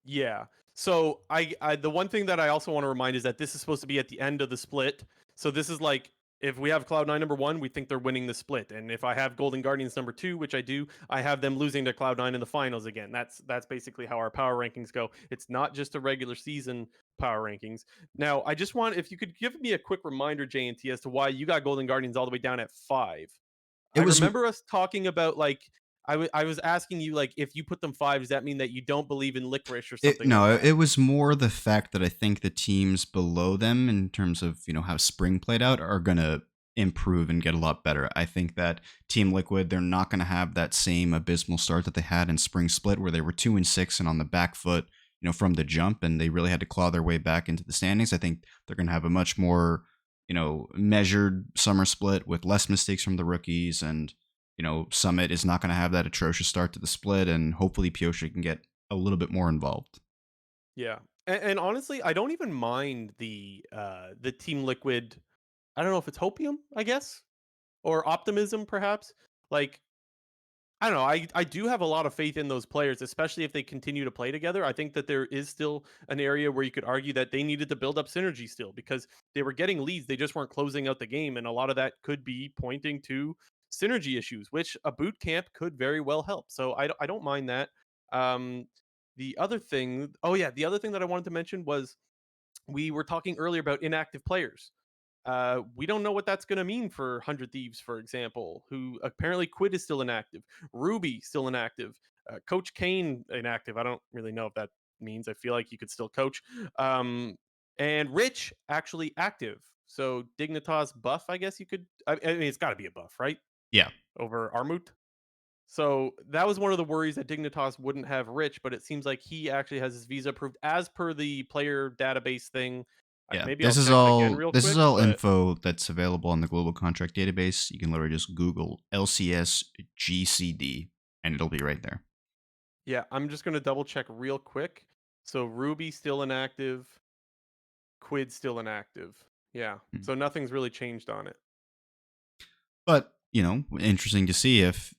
Yeah. So I the one thing that I also want to remind is that this is supposed to be at the end of the split. So this is like if we have Cloud9 number 1, we think they're winning the split. And if I have Golden Guardians number 2, which I do, I have them losing to Cloud9 in the finals again. That's basically how our power rankings go. It's not just a regular season power rankings. Now, I just want if you could give me a quick reminder, JNT, as to why you got Golden Guardians all the way down at 5. It I was remember us talking about like I was asking you like if you put them 5, does that mean that you don't believe in licorice or It something like no, that? it was more the fact that I think the teams below them, in terms of how spring played out, are gonna improve and get a lot better. I think that Team Liquid, they're not gonna have that same abysmal start that they had in spring split, where they were 2-6 and on the back foot, from the jump, and they really had to claw their way back into the standings. I think they're gonna have a much more measured summer split with less mistakes from the rookies, and Summit is not going to have that atrocious start to the split, and hopefully Pyosha can get a little bit more involved. Yeah. And honestly, I don't even mind the Team Liquid. I don't know if it's hopium, I guess, or optimism perhaps. Like I don't know. I do have a lot of faith in those players, especially if they continue to play together. I think that there is still an area where you could argue that they needed to build up synergy still because they were getting leads, they just weren't closing out the game, and a lot of that could be pointing to synergy issues, which a boot camp could very well help. So I don't mind that. Um, the other thing, oh yeah, the other thing that I wanted to mention was we were talking earlier about inactive players. We don't know what that's going to mean for 100 Thieves, for example, who apparently Quid is still inactive, Ruby still inactive, Coach Kane inactive. I don't really know if that means. I feel like you could still coach. And Rich actually active. So Dignitas buff, I guess you could. I mean, it's got to be a buff, right? Yeah. Over Armut. So that was one of the worries that Dignitas wouldn't have Rich, but it seems like he actually has his visa approved as per the player database thing. Yeah, Maybe I'll this is check it again all real this is quick, all but info that's available on the global contract database. You can literally just Google LCS GCD and it'll be right there. yeah, I'm just gonna double check real quick. So Ruby still inactive, Quid still inactive. Yeah, Hmm. so nothing's really changed on it. But interesting to see if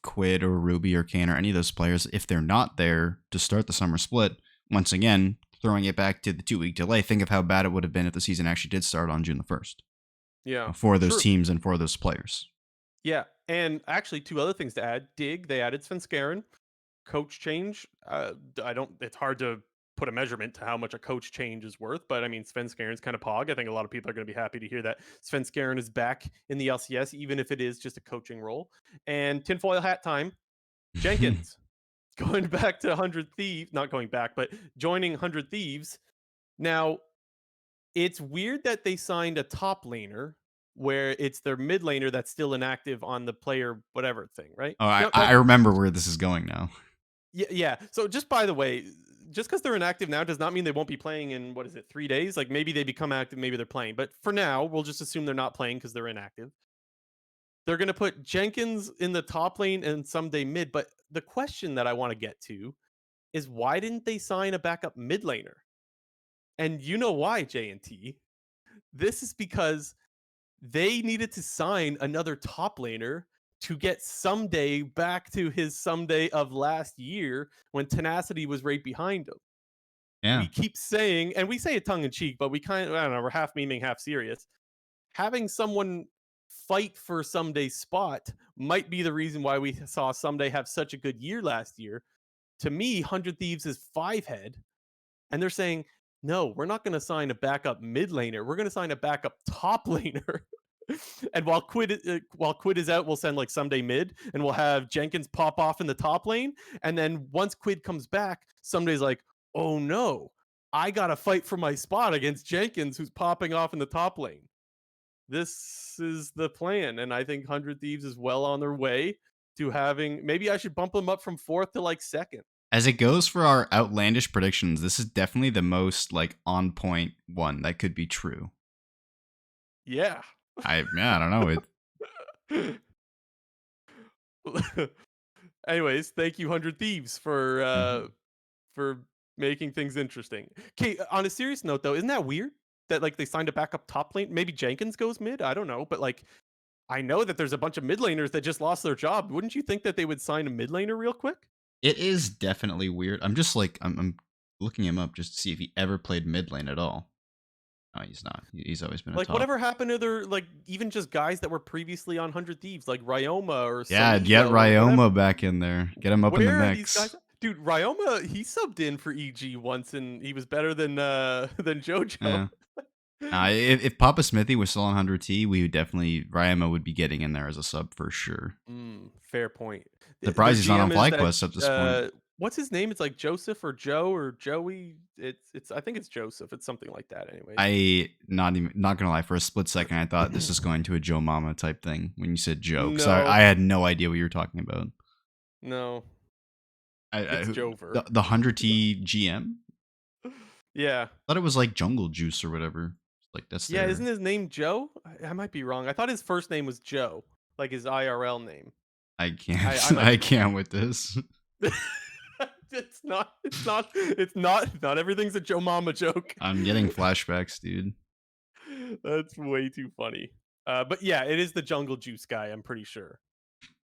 Quid or Ruby or Kane or any of those players, if they're not there to start the summer split, once again throwing it back to the 2-week delay. Think of how bad it would have been if the season actually did start on June the 1st Yeah, for those true. teams and for those players. Yeah, and actually, two other things to add. Dig, they added Svenskeren. Coach change. I don't. It's hard to put a measurement to how much a coach change is worth, but I mean, Svenskeren's kind of pog. I think a lot of people are going to be happy to hear that Svenskeren is back in the LCS, even if it is just a coaching role. And tinfoil hat time. Jenkins going back to 100 Thieves, not going back, but joining 100 Thieves. Now, it's weird that they signed a top laner where it's their mid laner that's still inactive on the player whatever thing, right? Oh, I, Now, I remember where this is going now. yeah, yeah. So just by the way, just because they're inactive now does not mean they won't be playing in what is it, 3 days? Like maybe they become active, maybe they're playing. But for now, we'll just assume they're not playing because they're inactive. They're gonna put Jenkins in the top lane and someday mid. But the question that I want to get to is why didn't they sign a backup mid laner? And you know why, J&T? This is because they needed to sign another top laner to get Someday back to his Someday of last year when Tenacity was right behind him. Yeah. We keep saying, and we say it tongue in cheek, but we kind of, I don't know, we're half memeing, half serious. Having someone fight for Someday's spot might be the reason why we saw Someday have such a good year last year. To me, 100 Thieves is 5 head, and they're saying, no, we're not going to sign a backup mid laner. We're going to sign a backup top laner. And while Quid is out, we'll send like Someday mid, and we'll have Jenkins pop off in the top lane. And then once Quid comes back, Someday's like, oh no, I gotta fight for my spot against Jenkins, who's popping off in the top lane. This is the plan, and I think 100 Thieves is well on their way to having. Maybe I should bump them up from fourth to like second. As it goes for our outlandish predictions, this is definitely the most like on point one that could be true. Yeah. I don't know. Anyways, thank you, 100 Thieves, Mhm. for making things interesting. Okay, on a serious note though, isn't that weird that like they signed a backup top lane? Maybe Jenkins goes mid. I don't know, but like I know that there's a bunch of mid laners that just lost their job. Wouldn't you think that they would sign a mid laner real quick? It is definitely weird. I'm just like I'm looking him up just to see if he ever played mid lane at all. No, he's not. He's always been a Like top. whatever happened to their like even just guys that were previously on 100 Thieves, like Ryoma or Yeah, get Saligo or whatever. Ryoma back in there. Get him up in the Where are these mix. guys? Dude, Ryoma, he subbed in for EG once and he was better than than Jojo. Yeah. If Papa Smithy was still on 100T, we would definitely Ryoma would be getting in there as a sub for sure. Fair point. Their Surprised he's not on GM is that FlyQuest at this point. what's his name? It's like Joseph or Joe or Joey. It's I think it's Joseph. It's something like that anyways. Not gonna lie, for a split second I thought this was going to a Joe Mama type thing when you said Joe, because I No, had no idea what you were talking about. no, it's The Jover. 100T GM? Yeah. Thought it was like Jungle Juice or whatever. Like that's Yeah, isn't their. his name Joe? I might be wrong. I thought his first name was Joe, like his IRL name. I I can't. might I be wrong. can't with this. Not everything's a Joe Mama joke. I'm getting flashbacks, dude. That's way too funny. But yeah, it is the Jungle Juice guy, I'm pretty sure.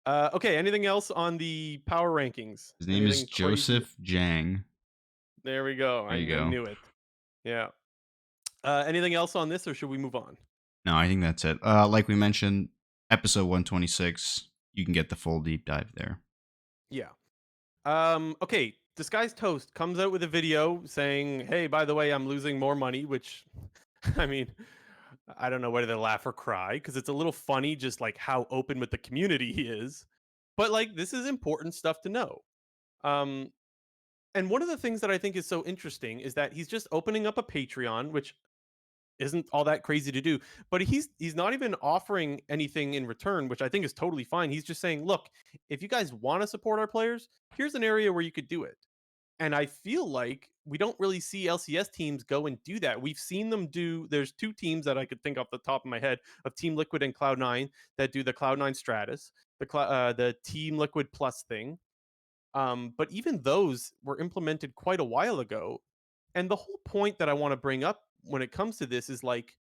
Okay, anything else on the power rankings? His name is Anything crazy? Joseph Jang. There we go. There I you I go. knew it. Yeah. Anything else on this, or should we move on? No, I think that's it. Like we mentioned, episode 126. You can get the full deep dive there. Yeah. Okay, Disguised Toast comes out with a video saying, "Hey, by the way, I'm losing more money," which I mean, I don't know whether to laugh or cry because it's a little funny just like how open with the community he is. But like this is important stuff to know. Um and one of the things that I think is so interesting is that he's just opening up a Patreon, which isn't all that crazy to do, but he's not even offering anything in return, which I think is totally fine. He's just saying, "Look, if you guys want to support our players, here's an area where you could do it." And I feel like we don't really see LCS teams go and do that. We've seen them do. There's two teams that I could think off the top of my head of Team Liquid and Cloud9 that do the Cloud9 Stratus, the Team Liquid Plus thing. But even those were implemented quite a while ago. And the whole point that I want to bring up when it comes to this is like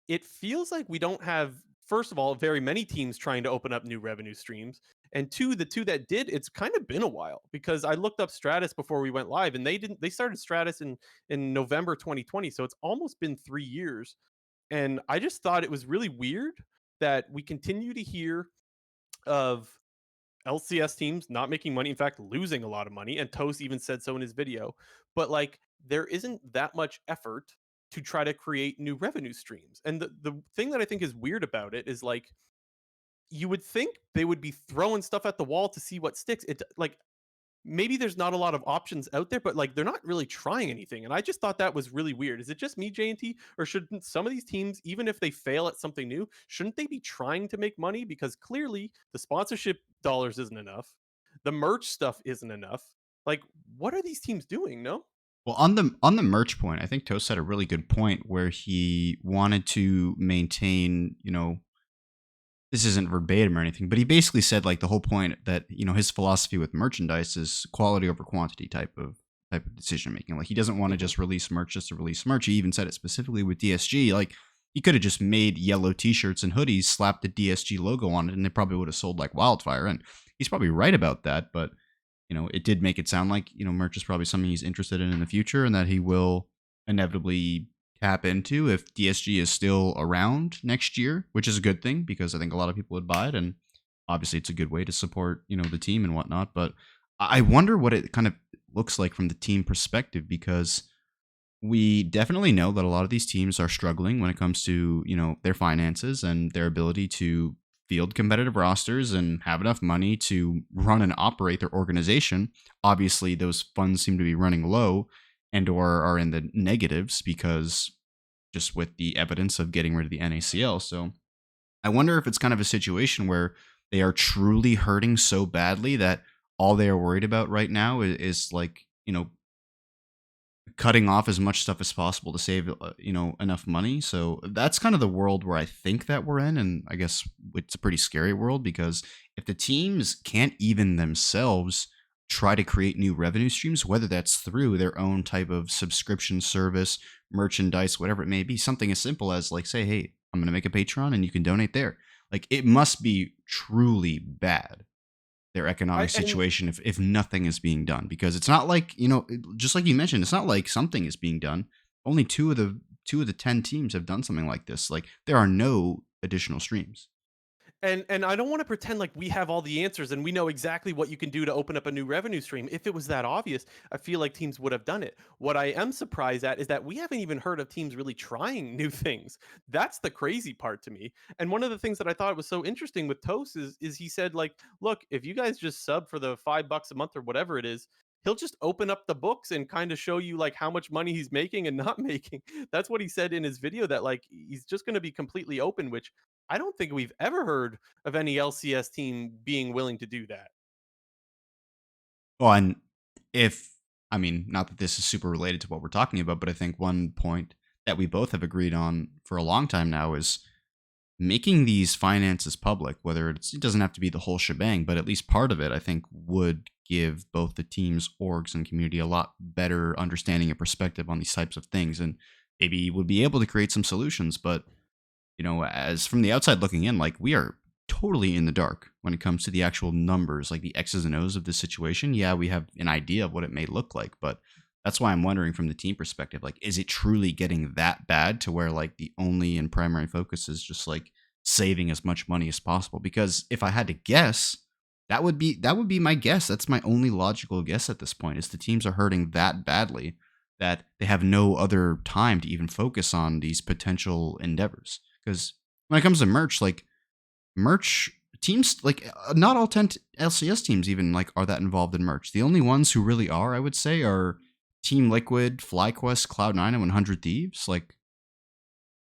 it feels like we don't have, first of all, very many teams trying to open up new revenue streams, and two, the two that did, it's kind of been a while because I looked up Stratus before we went live, and they started Stratus in November 2020, so it's almost been 3 years. And I just thought it was really weird that we continue to hear of LCS teams not making money, in fact, losing a lot of money. And Toast even said so in his video. But like, there isn't that much effort to try to create new revenue streams. And the thing that I think is weird about it is like, you would think they would be throwing stuff at the wall to see what sticks. It like maybe there's not a lot of options out there, but like they're not really trying anything. And I just thought that was really weird. Is it just me, JNT, or shouldn't some of these teams, even if they fail at something new, shouldn't they be trying to make money? Because clearly the sponsorship dollars isn't enough, the merch stuff isn't enough. Like, what are these teams doing? No. Well, on the merch point, I think Toast had a really good point where he wanted to maintain, this isn't verbatim or anything, but he basically said like the whole point that his philosophy with merchandise is quality over quantity type of decision making. Like he doesn't want to Hmm. just release merch just to release merch. He even said it specifically with DSG. Like he could have just made yellow T-shirts and hoodies, slapped the DSG logo on it, and it probably would have sold like wildfire. And he's probably right about that. But it did make it sound like merch is probably something he's interested in the future, and that he will inevitably tap into if DSG is still around next year, which is a good thing because I think a lot of people would buy it, and obviously it's a good way to support the team and whatnot. But I wonder what it kind of looks like from the team perspective, because we definitely know that a lot of these teams are struggling when it comes to their finances and their ability to field competitive rosters and have enough money to run and operate their organization. Obviously those funds seem to be running low and or are in the negatives because just with the evidence of getting rid of the NACL. So I wonder if it's kind of a situation where they are truly hurting so badly that all they are worried about right now is like, cutting off as much stuff as possible to save, enough money. So that's kind of the world where I think that we're in. And I guess it's a pretty scary world, because if the teams can't even themselves try to create new revenue streams, whether that's through their own type of subscription service, merchandise, whatever it may be, something as simple as like, say, hey, I'm going to make a Patreon and you can donate there. Like it must be truly bad, their I economic and situation, if nothing is being done, because it's not like just like you mentioned, it's not like something is being done. Only two of the 10 teams have done something like this. Like there are no additional streams. and I don't want to pretend like we have all the answers and we know exactly what you can do to open up a new revenue stream. If it was that obvious, I feel like teams would have done it. What I am surprised at is that we haven't even heard of teams really trying new things. That's the crazy part to me. And one of the things that I thought was so interesting with Toast is he said like, look, if you guys just sub for the $5 a month or whatever it is, he'll just open up the books and kind of show you like how much money he's making and not making. That's what he said in his video, that like he's just going to be completely open, which I don't think we've ever heard of any LCS team being willing to do that. Well, and if I mean, not that this is super related to what we're talking about, but I think one point that we both have agreed on for a long time now is making these finances public, whether it doesn't have to be the whole shebang, but at least part of it, I think would give both the teams, orgs, and community a lot better understanding and perspective on these types of things, and maybe would be able to create some solutions. But as from the outside looking in, like we are totally in the dark when it comes to the actual numbers, like the X's and O's of this situation. Yeah, we have an idea of what it may look like, but that's why I'm wondering from the team perspective, like, is it truly getting that bad to where like the only and primary focus is just like saving as much money as possible? Because if I had to guess, that would be my guess. That's my only logical guess at this point is the teams are hurting that badly that they have no other time to even focus on these potential endeavors. Because when it comes to merch teams, like not all 10 LCS teams even like are that involved in merch. The only ones who really are, I would say, are Team Liquid, FlyQuest, Cloud9, and 100 Thieves. Like,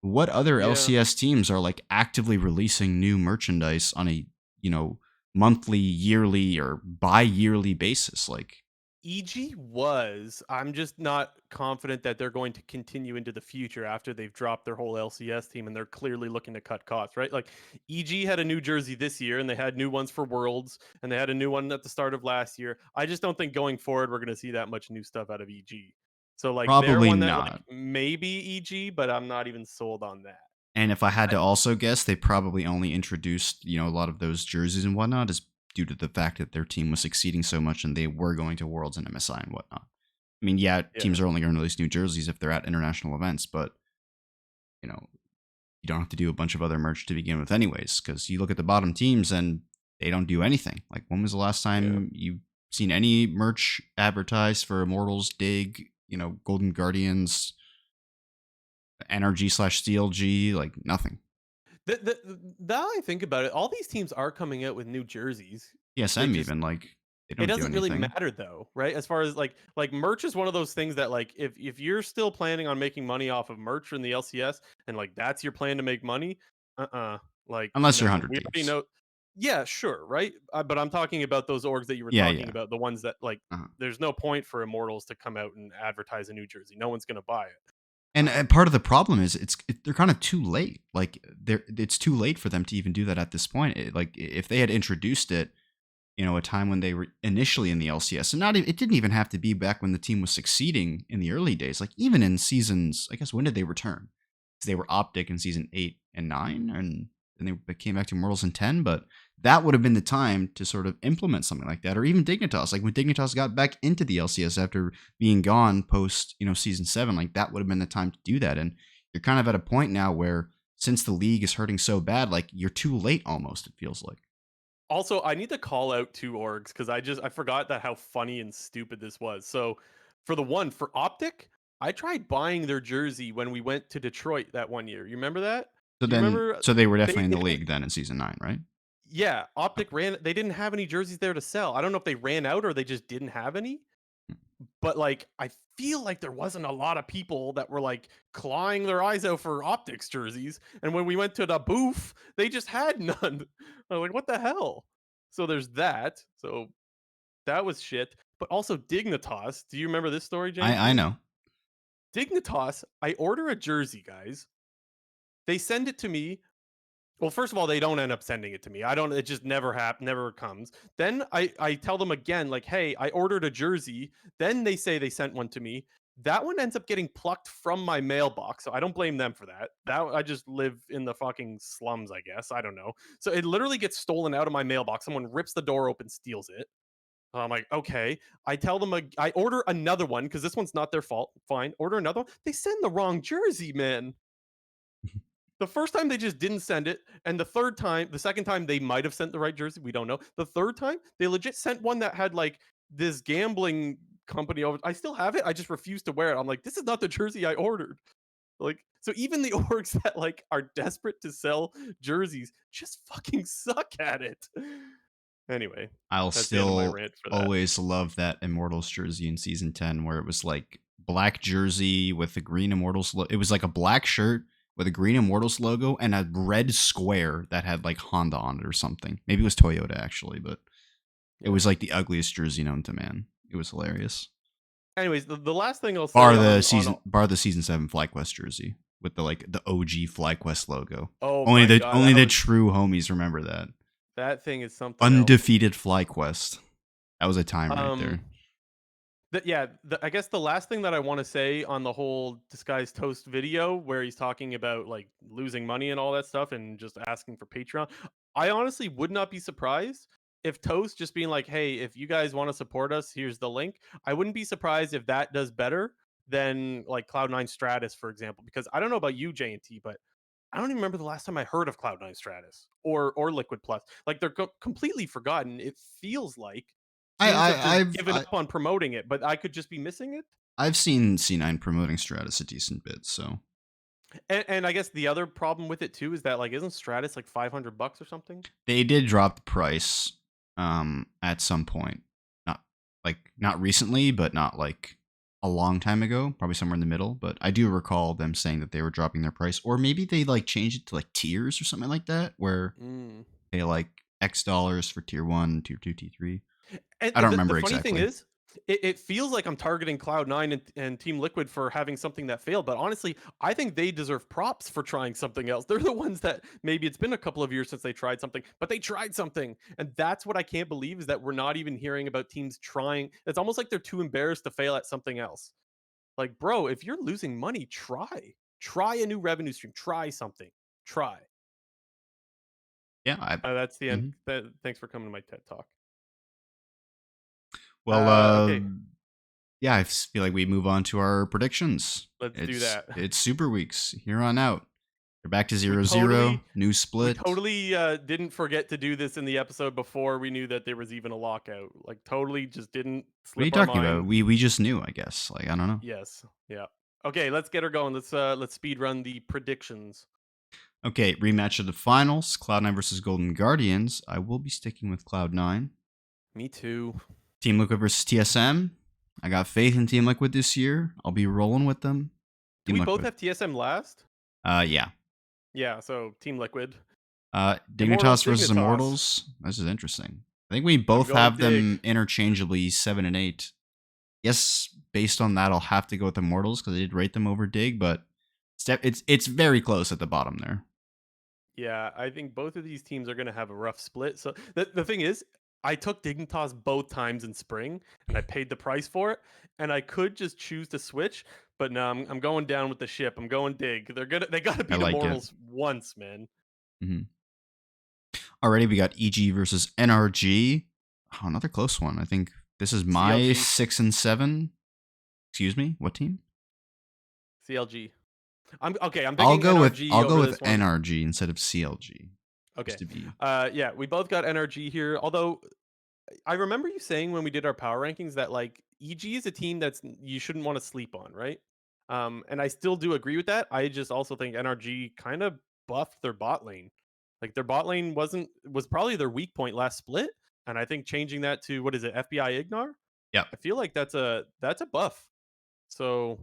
what other Yeah. LCS teams are like actively releasing new merchandise on a monthly, yearly, or bi-yearly basis? Like, EG was. I'm just not confident that they're going to continue into the future after they've dropped their whole LCS team and they're clearly looking to cut costs, right? Like EG had a new jersey this year and they had new ones for Worlds and they had a new one at the start of last year. I just don't think going forward we're going to see that much new stuff out of EG. So like they're probably one that not. like maybe EG, but I'm not even sold on that. And if I had I, to also guess, they probably only introduced, a lot of those jerseys and whatnot is due to the fact that their team was succeeding so much and they were going to Worlds and MSI and whatnot. I mean, yeah, yeah. teams are only going to release new jerseys if they're at international events, but you know, you don't have to do a bunch of other merch to begin with, anyways. Because you look at the bottom teams and they don't do anything. Like, when was the last Yeah. time you seen any merch advertised for Immortals, Dig, Golden Guardians, NRG/CLG? Like, nothing. Now I think about it, all these teams are coming out with new jerseys. They ESM just even, like, they it don't do doesn't really anything. matter though, right? As far as like merch is one of those things that like if you're still planning on making money off of merch in the LCS and like that's your plan to make money, like Unless you're no, 100 we already Thieves. know. Yeah, sure, right? But I'm talking about those orgs that you were Yeah, talking yeah. about, the ones that like Uh-huh. there's no point for Immortals to come out and advertise a new jersey. No one's gonna buy it. And part of the problem is they're kind of too late. Like, it's too late for them to even do that at this point. Like, if they had introduced it, a time when they were initially in the LCS, and not even, it didn't even have to be back when the team was succeeding in the early days. Like, even in seasons, I guess, when did they return? Because they were Optic in season 8 and 9, and then they came back to Immortals in 10. But that would have been the time to sort of implement something like that, or even Dignitas. Like, when Dignitas got back into the LCS after being gone post, season 7, like that would have been the time to do that. And you're kind of at a point now where, since the league is hurting so bad, like you're too late almost. It feels like. Also, I need to call out two orgs because I forgot that how funny and stupid this was. So, for Optic, I tried buying their jersey when we went to Detroit that one year. You remember that? So Do you then, remember so they were they definitely in they the didn't? league then in season 9, right? Yeah, Optic Okay. ran. They didn't have any jerseys there to sell. I don't know if they ran out or they just didn't have any. But like, I feel like there wasn't a lot of people that were like clawing their eyes out for Optics jerseys. And when we went to the booth, they just had none. I'm like, what the hell? So there's that. So that was shit. But also Dignitas. Do you remember this story, James? I know. Dignitas, I order a jersey, guys. They send it to me. Well, first of all, they don't end up sending it to me. I don't. It just never comes. Then I tell them again, like, hey, I ordered a jersey. Then they say they sent one to me. That one ends up getting plucked from my mailbox. So I don't blame them for that. That I just live in the fucking slums, I guess. I don't know. So it literally gets stolen out of my mailbox. Someone rips the door open, steals it. I'm like, okay. I tell them, I order another one because this one's not their fault. Fine, order another one. They send the wrong jersey, man. The first time they just didn't send it, and the second time they might have sent the right jersey. We don't know. The third time they legit sent one that had like this gambling company over. I still have it. I just refuse to wear it. I'm like, this is not the jersey I ordered. Like, so even the orgs that like are desperate to sell jerseys just fucking suck at it. Anyway, I'll that's the end of my still rant for that. always love that Immortals jersey in season 10 where it was like black jersey with the green Immortals it was like a black shirt with a green Immortals logo and a red square that had like Honda on it or something. Maybe it was Toyota actually, but it Yeah. was like the ugliest jersey known to man. It was hilarious. Anyways, the last thing I'll Bar say the on season 7 FlyQuest jersey with the OG FlyQuest logo. oh Only my the god, only the true homies remember that. that thing is something else. Undefeated FlyQuest. That was a time right Um, there. yeah, I guess the last thing that I want to say on the whole disguised toast video, where he's talking about like losing money and all that stuff, and just asking for Patreon, I honestly would not be surprised if Toast just being like, "Hey, if you guys want to support us, here's the link." I wouldn't be surprised if that does better than like Cloud9 Stratus, for example, because I don't know about you, J&T, but I don't even remember the last time I heard of Cloud9 Stratus or Liquid Plus. Like they're completely forgotten. It feels like I, teams have I just I've given I, up on promoting it, but I could just be missing it. I've seen C9 promoting Stratus a decent bit, so And I guess the other problem with it too is that like isn't Stratus like $500 or something? they did drop the price at some point. Not recently, but not like a long time ago, probably somewhere in the middle, but I do recall them saying that they were dropping their price, or maybe they like changed it to like tiers or something like that, where Mm. pay like X dollars for tier 1, tier 2, tier 3. And I don't the remember funny thing exactly. is, it feels like I'm targeting Cloud9 and Team Liquid for having something that failed, but honestly, I think they deserve props for trying something else. They're the ones that maybe it's been a couple of years since they tried something, but they tried something. And that's what I can't believe is that we're not even hearing about teams trying. It's almost like they're too embarrassed to fail at something else. Like, bro, if you're losing money, try. Try a new revenue stream. Try something. Try. Yeah, That's the end. mhm. Thanks for coming to my TED Talk. Well, Okay, yeah, I feel like we move on to our predictions. let's do It's that. it's Super Weeks here on out. They're back to We 0-0, totally new we split. totally didn't forget to do this in the episode before we knew that there was even a lockout. Like totally just didn't What are you slip our talking about? mind. We just knew, I guess. Like, I don't know. Yes. Yeah. Okay, let's get her going. Let's speed run the predictions. Okay, rematch of the finals, Cloud9 versus Golden Guardians. I will be sticking with Cloud9. Me too. Team Liquid versus TSM. I got faith in Team Liquid this year. I'll be rolling with them. Do Team we both Liquid. have TSM last? Yeah. Yeah, so Team Liquid. Dignitas versus Dignitas. Immortals. This is interesting. I think we I'm both going have Dig. them interchangeably 7 and 8. Yes, based on that, I'll have to go with Immortals because I did rate them over Dig, but it's very close at the bottom there. Yeah, I think both of these teams are going to have a rough split. So the thing is, I took Dignitas both times in spring, and I paid the price for it. And I could just choose to switch, but no, I'm going down with the ship. I'm going Dig. They got to I beat like it. Immortals once, man. Mm-hmm. Alrighty, we got EG versus NRG. Oh, another close one. I think this is my CLG, 6 and 7. Excuse me, what team? CLG. I'm okay. I'm I'll picking go with NRG over this one. NRG instead of CLG. Just Okay. to be Yeah, we both got NRG here. Although I remember you saying when we did our power rankings that like EG is a team that's you shouldn't want to sleep on, right? And I still do agree with that. I just also think NRG kind of buffed their bot lane. Like their bot lane was probably their weak point last split, and I think changing that to what is it, FBI Ignar? Yep. I feel like that's a buff. So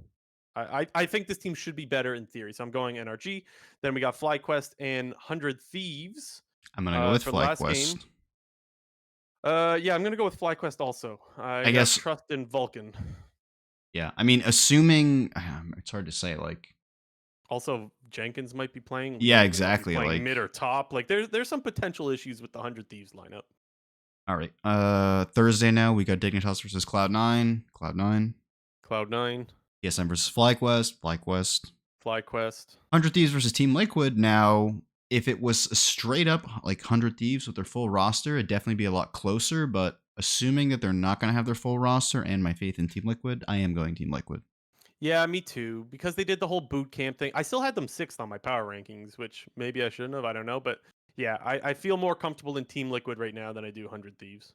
I think this team should be better in theory. So I'm going NRG. Then we got FlyQuest and 100 Thieves I'm gonna go with for the last game. FlyQuest. Yeah, I'm gonna go with FlyQuest also. I I got guess trust in Vulcan. yeah. I mean, assuming it's hard to say. Like, Also, Jenkins might be playing. We yeah, don't even know if he's exactly. playing mid Like, or top. Like there's some potential issues with the 100 Thieves lineup. all right. Thursday now we got Dignitas versus Cloud9. Cloud9. Cloud9, TSM versus FlyQuest. FlyQuest. FlyQuest. 100 Thieves versus Team Liquid. Now, if it was a straight up like 100 Thieves with their full roster, it'd definitely be a lot closer. But assuming that they're not going to have their full roster and my faith in Team Liquid, I am going Team Liquid. Yeah, me too. Because they did the whole boot camp thing. I still had them sixth on my power rankings, which maybe I shouldn't have. I don't know. But yeah, I feel more comfortable in Team Liquid right now than I do 100 Thieves.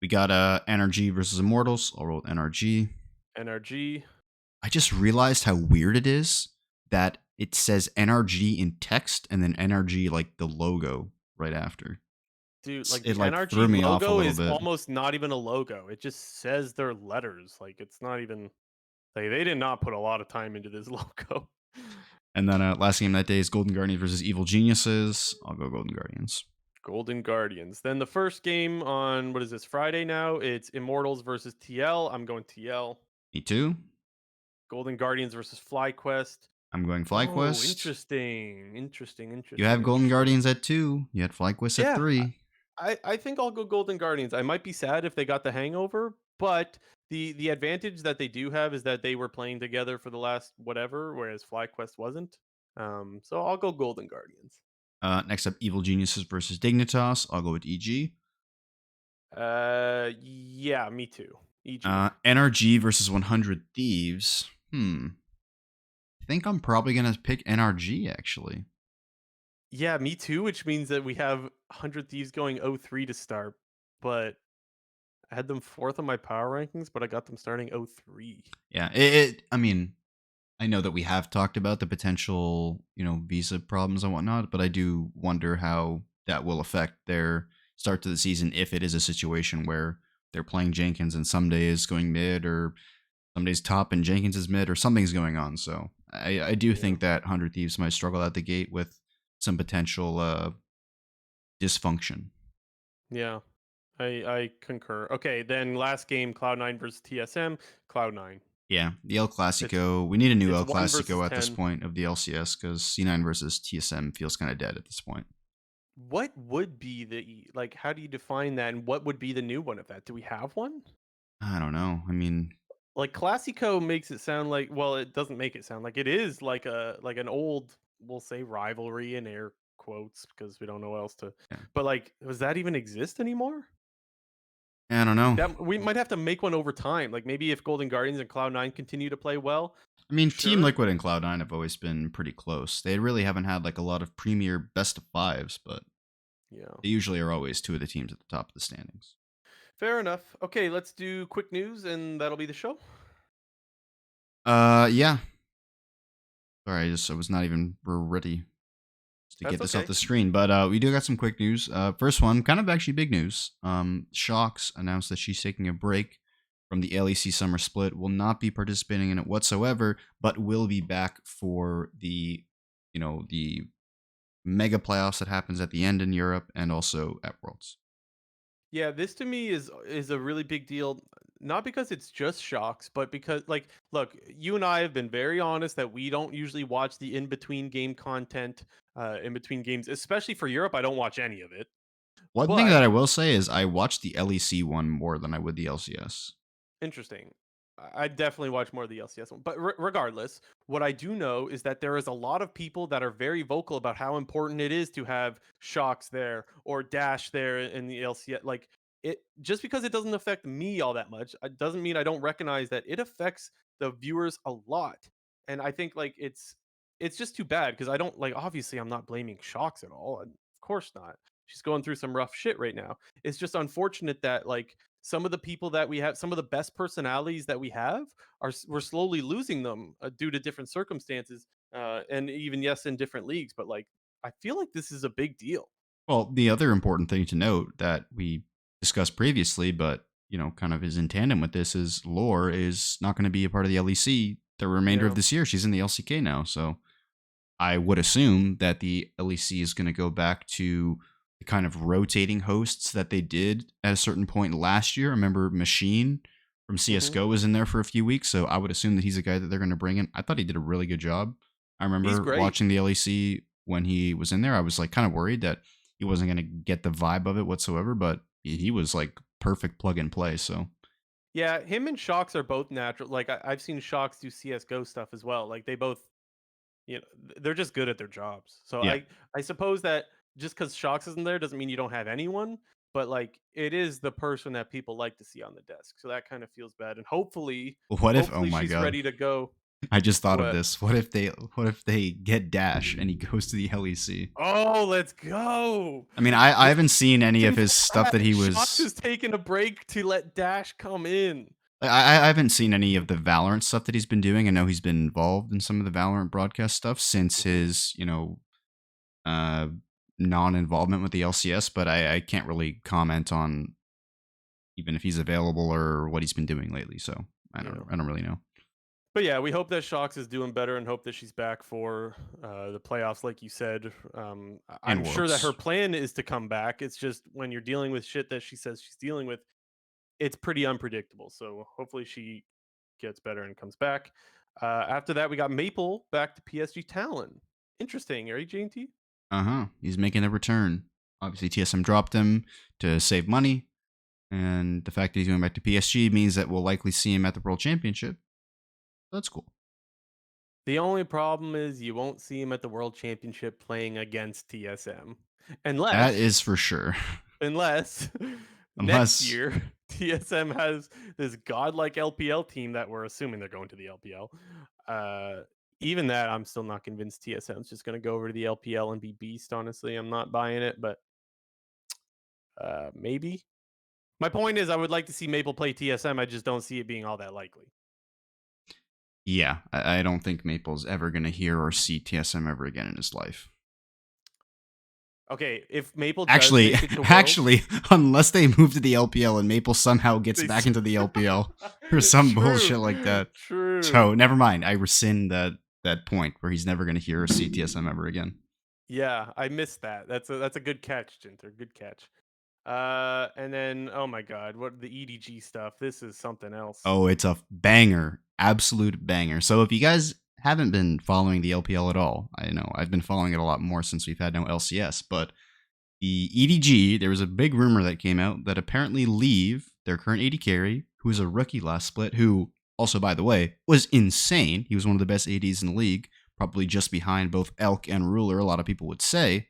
We got NRG versus Immortals. I'll roll with NRG. NRG. I just realized how weird it is that it says NRG in text and then NRG like the logo right after. Dude, like It the like threw NRG me off a logo little is bit. almost not even a logo. It just says their letters. Like it's not even like they did not put a lot of time into this logo. And then last game that day is Golden Guardians versus Evil Geniuses. I'll go Golden Guardians. Golden Guardians. Then the first game on what is this Friday now? It's Immortals versus TL. I'm going TL. Me too. Golden Guardians versus FlyQuest. I'm going Oh, FlyQuest. interesting. Interesting. You Interesting. have Golden Interesting. Guardians at 2. You had FlyQuest at Yeah, 3. I think I'll go Golden Guardians. I might be sad if they got the hangover, but the advantage that they do have is that they were playing together for the last whatever, whereas FlyQuest wasn't. So I'll go Golden Guardians. Next up, Evil Geniuses versus Dignitas. I'll go with EG. Yeah, me too. EG. NRG versus 100 Thieves. I think I'm probably going to pick NRG, actually. Yeah, me too, which means that we have 100 Thieves going 0-3 to start, but I had them fourth on my power rankings, but I got them starting 0-3. Yeah, I mean, I know that we have talked about the potential, visa problems and whatnot, but I do wonder how that will affect their start to the season if it is a situation where they're playing Jenkins and some days going mid or some days top and Jenkins is mid or something's going on. So I do Yeah. think that 100 Thieves might struggle out the gate with some potential dysfunction. Yeah. I concur. Okay, then last game, Cloud9 versus TSM. Cloud9. Yeah, the El It's Clasico. We need a new it's El 1 versus Clasico at this 10. point of the LCS because C9 versus TSM feels kind of dead at this point. What would be like how do you define that and what would be the new one of that? Do we have one? I don't know. I mean, Like Classico makes it sound like well, it doesn't make it sound like it is like an old, we'll say rivalry in air quotes because we don't know what else to. yeah. But like, does that even exist anymore? I don't Like know. that, we might have to make one over time. Like maybe if Golden Guardians and Cloud9 continue to play well, I mean, Team sure. Liquid and Cloud9 have always been pretty close. They really haven't had like a lot of premier best of fives, but Yeah. they usually are always two of the teams at the top of the standings. Fair enough. Okay, let's do quick news and that'll be the show. Yeah. Sorry, I was not even ready to get That's this off okay. the screen, but we do got some quick news. First one, kind of actually big news. Sjokz announced that she's taking a break from the LEC Summer Split, will not be participating in it whatsoever, but will be back for the mega playoffs that happens at the end in Europe and also at Worlds. Yeah, this to me is a really big deal, not because it's just Shocks, but because like look, you and I have been very honest that we don't usually watch the in between game content in between games, especially for Europe. I don't watch any of it. One thing But that I will say is I watched the LEC one more than I would the LCS. interesting. I definitely watch more of the LCS one. But regardless, what I do know is that there is a lot of people that are very vocal about how important it is to have Shocks there or Dash there in the LCS. Like it, just because it doesn't affect me all that much, it doesn't mean I don't recognize that it affects the viewers a lot. And I think like it's just too bad because I don't like obviously I'm not blaming Shocks at all. Of course not. She's going through some rough shit right now. It's just unfortunate that like some of the people that we have, some of the best personalities that we have, we're slowly losing them due to different circumstances, and even yes, in different leagues. But like, I feel like this is a big deal. Well, the other important thing to note that we discussed previously, but kind of is in tandem with this, is Lore is not going to be a part of the LEC the remainder of Yeah. this year. She's in the LCK now, so I would assume that the LEC is going to go back to the kind of rotating hosts that they did at a certain point last year. I remember Machine from Hmm. CSGO was in there for a few weeks, so I would assume that he's a guy that they're going to bring in. I thought he did a really good job. I He's remember great. watching the LEC when he was in there. I was like kind of worried that he wasn't going to get the vibe of it whatsoever, but he was like perfect plug and play. So Yeah, him and Shocks are both natural. Like I've seen Shocks do CS:GO stuff as well. Like they both, they're just good at their jobs. So yeah. I suppose that just because Shocks isn't there doesn't mean you don't have anyone. But like it is the person that people like to see on the desk. So that kind of feels bad. And What if? Oh hopefully my she's god! ready to go. I just thought of What? this. What if they get Dash and he goes to the LEC? Oh, let's go. I mean, I This haven't seen any of in his stuff that he Shots was. is taking a break to let Dash come in. I haven't seen any of the Valorant stuff that he's been doing. I know he's been involved in some of the Valorant broadcast stuff since Mhm. his, uh, non-involvement with the LCS. But I can't really comment on even if he's available or what he's been doing lately. So I Yeah. don't I don't really know. But yeah, we hope that Sjokz is doing better and hope that she's back for the playoffs, like you said. And I'm sure that her Worlds. plan is to come back. It's just when you're dealing with shit that she says she's dealing with, it's pretty unpredictable. So hopefully she gets better and comes back. After that, we got Maple back to PSG Talon. Interesting, right, JT? He's making a return. Obviously, TSM dropped him to save money, and the fact that he's going back to PSG means that we'll likely see him at the World Championship. That's cool. The only problem is you won't see him at the World Championship playing against TSM, That unless is for sure. unless next Unless, year TSM has this godlike LPL team that we're assuming they're going to the LPL. Uh, Even that, I'm still not convinced TSM's just going to go over to the LPL and be beast. Honestly, I'm not buying it, but maybe. My point is, I would like to see Maple play TSM. I just don't see it being all that likely. yeah, I don't think Maple's ever going to hear or see TSM ever again in his life. Okay, if Maple does Actually, make it to Worlds, actually, unless they move to the LPL and Maple somehow gets they back into the LPL or some true, bullshit like that. true. So never mind. I rescind that point where he's never going to hear or see TSM ever again. Yeah, I missed that. That's a good catch, Jinter. Good catch. And then oh my god, what the EDG stuff? This is something else. Oh, it's a banger, absolute banger. So if you guys haven't been following the LPL at all, I know I've been following it a lot more since we've had no LCS, but the EDG, there was a big rumor that came out that apparently Leave, their current AD carry, who was a rookie last split, who also, by the way, was insane. He was one of the best ADs in the league, probably just behind both Elk and Ruler, a lot of people would say.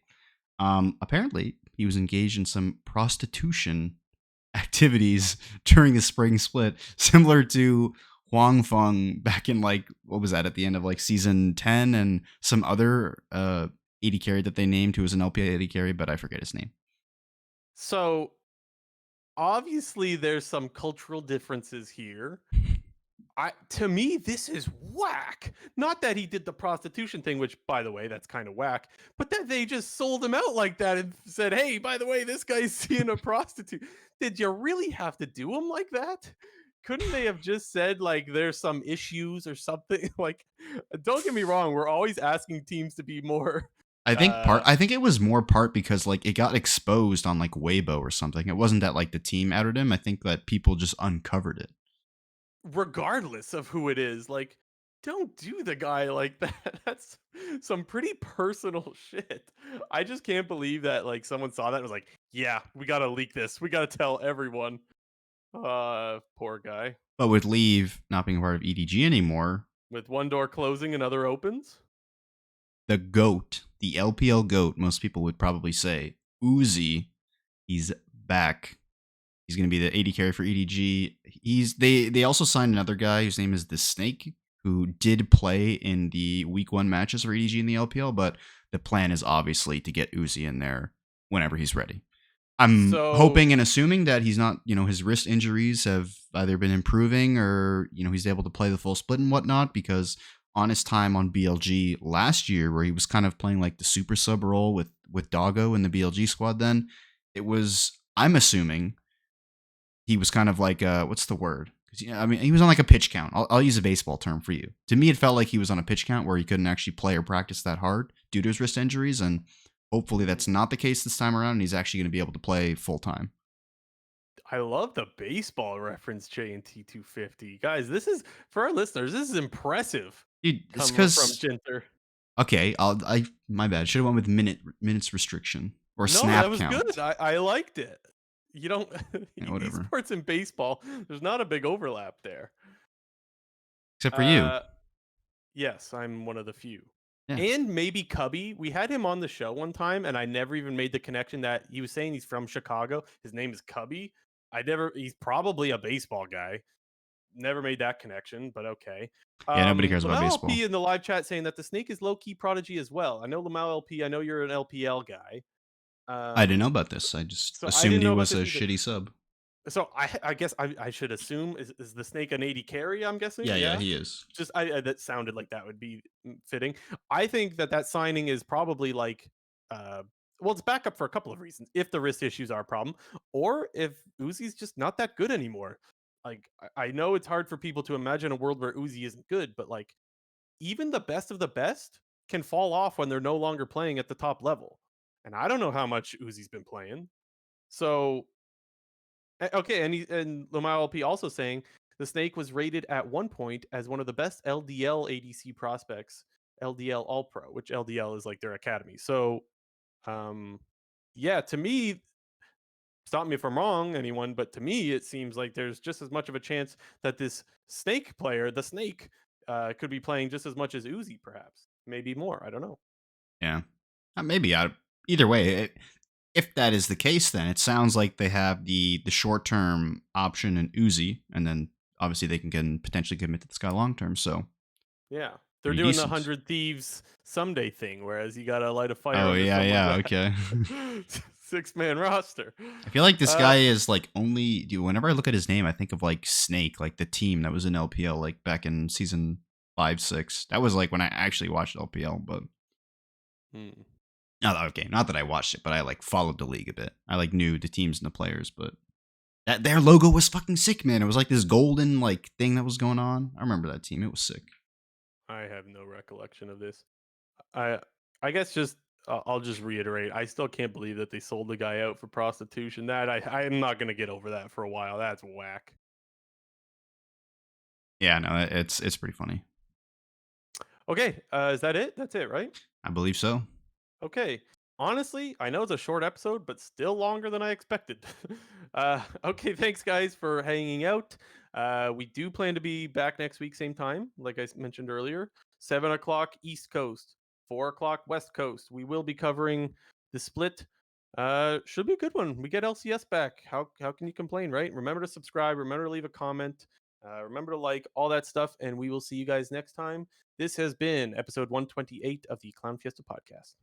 Apparently, he was engaged in some prostitution activities during the spring split, similar to Huang Feng back in like what was that at the end of like season 10 and some other AD carry that they named who was an LPA AD carry, but I forget his name. So obviously there's some cultural differences here. To me, this is whack. Not that he did the prostitution thing, which, by the way, that's kind of whack, but that they just sold him out like that and said, "Hey, by the way, this guy's seeing a prostitute." Did you really have to do him like that? Couldn't they have just said like there's some issues or something? Like, don't get me wrong, we're always asking teams to be more. Uh, I think it was more part because like it got exposed on like Weibo or something. It wasn't that like the team outed him. I think that people just uncovered it. Regardless of who it is, like, don't do the guy like that. That's some pretty personal shit. I just can't believe that like someone saw that and was like, yeah, we gotta leak this. We gotta tell everyone. Poor guy. But with Leave not being a part of EDG anymore, With one door closing, another opens. the GOAT, the LPL GOAT, most people would probably say, Uzi, he's back. He's going to be the AD carry for EDG. They also signed another guy whose name is The Snake, who did play in the week 1 matches for EDG in the LPL, but the plan is obviously to get Uzi in there whenever he's ready. I'm So hoping and assuming that he's not, his wrist injuries have either been improving or, he's able to play the full split and whatnot, because on his time on BLG last year, where he was kind of playing like the super sub role with Doggo in the BLG squad, then it was, I'm assuming, he was kind of like, what's the word? I mean, he was on like a pitch count. I'll use a baseball term for you. To me, it felt like he was on a pitch count where he couldn't actually play or practice that hard due to his wrist injuries, and hopefully that's not the case this time around, and he's actually going to be able to play full time. I love the baseball reference, JNT 250. Guys, this is for our listeners, this is impressive. Dude, it's Coming from because Jinter. okay, my bad. Should have went with minutes restriction or No, that snap was good. count. I liked it. You don't Yeah, whatever. esports and baseball, there's not a big overlap there. Except for you. Uh yes, I'm one of the few. Yeah. And maybe Cubby. We had him on the show one time and I never even made the connection that he was saying he's from Chicago. His name is Cubby. He's probably a baseball guy. Never made that connection, but okay. Yeah, nobody cares about Lamau baseball. LP in the live chat saying that the snake is low key prodigy as well. I know Lamau LP. I know you're an LPL guy. I didn't know Um, about this. I just so I assumed didn't he know about was a this either. shitty sub. So I guess I should assume is the snake an 80 carry? I'm guessing, Yeah, yeah. he is. Just that sounded like that would be fitting. I think that signing is probably like, uh, well, it's backup for a couple of reasons. If the wrist issues are a problem, or if Uzi's just not that good anymore. Like I know it's hard for people to imagine a world where Uzi isn't good, but like even the best of the best can fall off when they're no longer playing at the top level. And I don't know how much Uzi's been playing. So okay, and Lamar LP also saying the Snake was rated at one point as one of the best LDL ADC prospects, LDL All Pro, which LDL is like their academy. So um yeah, to me, stop me if I'm wrong, anyone, but to me, it seems like there's just as much of a chance that this Snake player, the Snake, could be playing just as much as Uzi, perhaps, maybe more. I don't know. Yeah. Maybe either way, if that is the case, then it sounds like they have the short term option in Uzi, and then obviously they can potentially commit to this guy long term. So Yeah, they're pretty doing the decent. 100 Thieves someday thing, whereas you gotta light a fire Oh under yeah, someone's yeah, ass. okay. 6-man roster. I feel like this Uh, guy is like only. Whenever I look at his name, I think of like Snake, like the team that was in LPL, like back in season 5, 6. That was like when I actually watched LPL, but hmm. not that I watched it, but I like followed the league a bit. I like knew the teams and the players, but that their logo was fucking sick, man. It was like this golden like thing that was going on. I remember that team. It was sick. I have no recollection of this. I I guess just I'll just reiterate. I still can't believe that they sold the guy out for prostitution. That I'm not gonna get over that for a while. That's whack. Yeah, no, it's pretty funny. Okay, is that it? That's it, right? I believe so. Okay. Honestly, I know it's a short episode, but still longer than I expected. Okay, thanks guys for hanging out. We do plan to be back next week, same time, like I mentioned earlier, 7 o'clock East Coast, 4 o'clock West Coast. We will be covering the split. Should be a good one. We get LCS back. How can you complain, right? Remember to subscribe. Remember to leave a comment. Remember to like all that stuff, and we will see you guys next time. This has been episode 128 of the Clown Fiesta podcast.